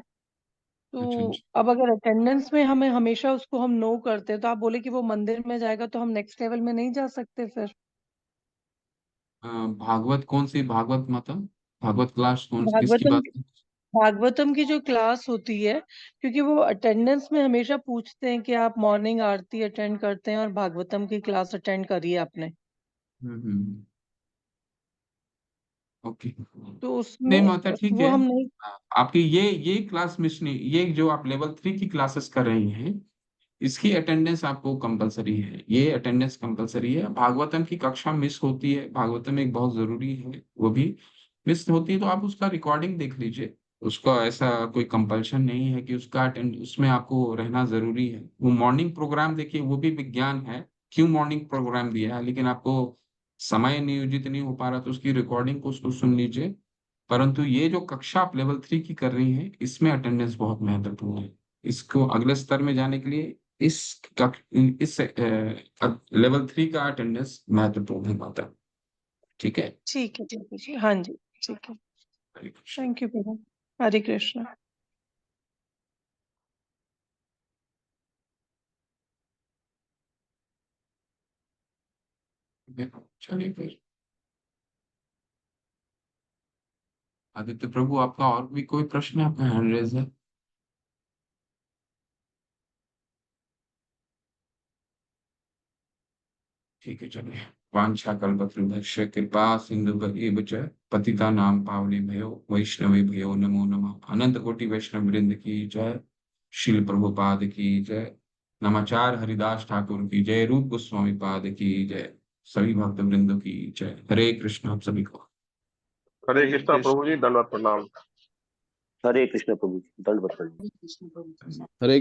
तो अच्छा अच्छा। अब अगर अटेंडेंस में हमें हमेशा उसको हम नो करते हैं, तो आप बोले कि वो मंदिर में जाएगा, तो हम नेक्स्ट लेवल में नहीं जा सकते फिर? भागवत कौन सी भागवत माता? भागवत क्लास कौन, किसकी भागवतम बात है? भागवतम की जो क्लास होती है, क्योंकि वो अटेंडेंस में हमेशा पूछते हैं कि आप मॉर्निंग आरती अटेंड करते हैं और भागवतम की क्लास अटेंड करी है आपने। ओके। तो नहीं उसमें माता, ठीक वो है। हम नहीं। आपकी ये क्लास मिस नहीं, ये जो आप लेवल 3 की क्लासेस कर रही हैं, इसकी अटेंडेंस आपको कंपलसरी है, ये अटेंडेंस कंपलसरी है। भागवतम की कक्षा मिस होती है, भागवतम एक बहुत जरूरी है, वो भी मिस होती है तो आप उसका रिकॉर्डिंग देख लीजिए। उसका ऐसा कोई कंपल्शन नहीं है कि उसका अटेंड उसमें आपको रहना जरूरी है। वो मॉर्निंग प्रोग्राम देखिए, वो भी विज्ञान है, क्यों मॉर्निंग प्रोग्राम दिया है, लेकिन आपको समय नियोजित नहीं हो पा रहा तो उसकी रिकॉर्डिंग को उसको सुन लीजिए। परंतु ये जो कक्षा आप लेवल 3 की कर रही हैं, इसमें अटेंडेंस बहुत महत्वपूर्ण है। इसको अगले स्तर में जाने के लिए इस लेवल 3 का अटेंडेंस महत्वपूर्ण है माता। ठीक है, ठीक है जी, हाँ जी, ठीक है। हरे कृष्ण। थैंक यू प्रभु। हरे कृष्ण। चलिए फिर आदित्य प्रभु, आपका और भी कोई प्रश्न है? आपका हैंड रेज है। ठीक है, चलिए। वांछा कल्पतरुभ्यश्च कृपा सिंधुभ्येव च पतितानां पावनेभ्यो वैष्णवेभ्यो नमो नमः। अनंत कोटि वैष्णव वृंद की जय। शिल प्रभुपाद की जय। नमाचार हरिदास ठाकुर की जय। रूप गोस्वामी पाद की जय। सभी भक्त वृंद की जय। हरे कृष्ण आप सभी को। हरे कृष्णा प्रभु जी, दंडवत प्रणाम। हरे कृष्ण प्रभु जी, दंडवत प्रणाम। धन्यवाद। हरे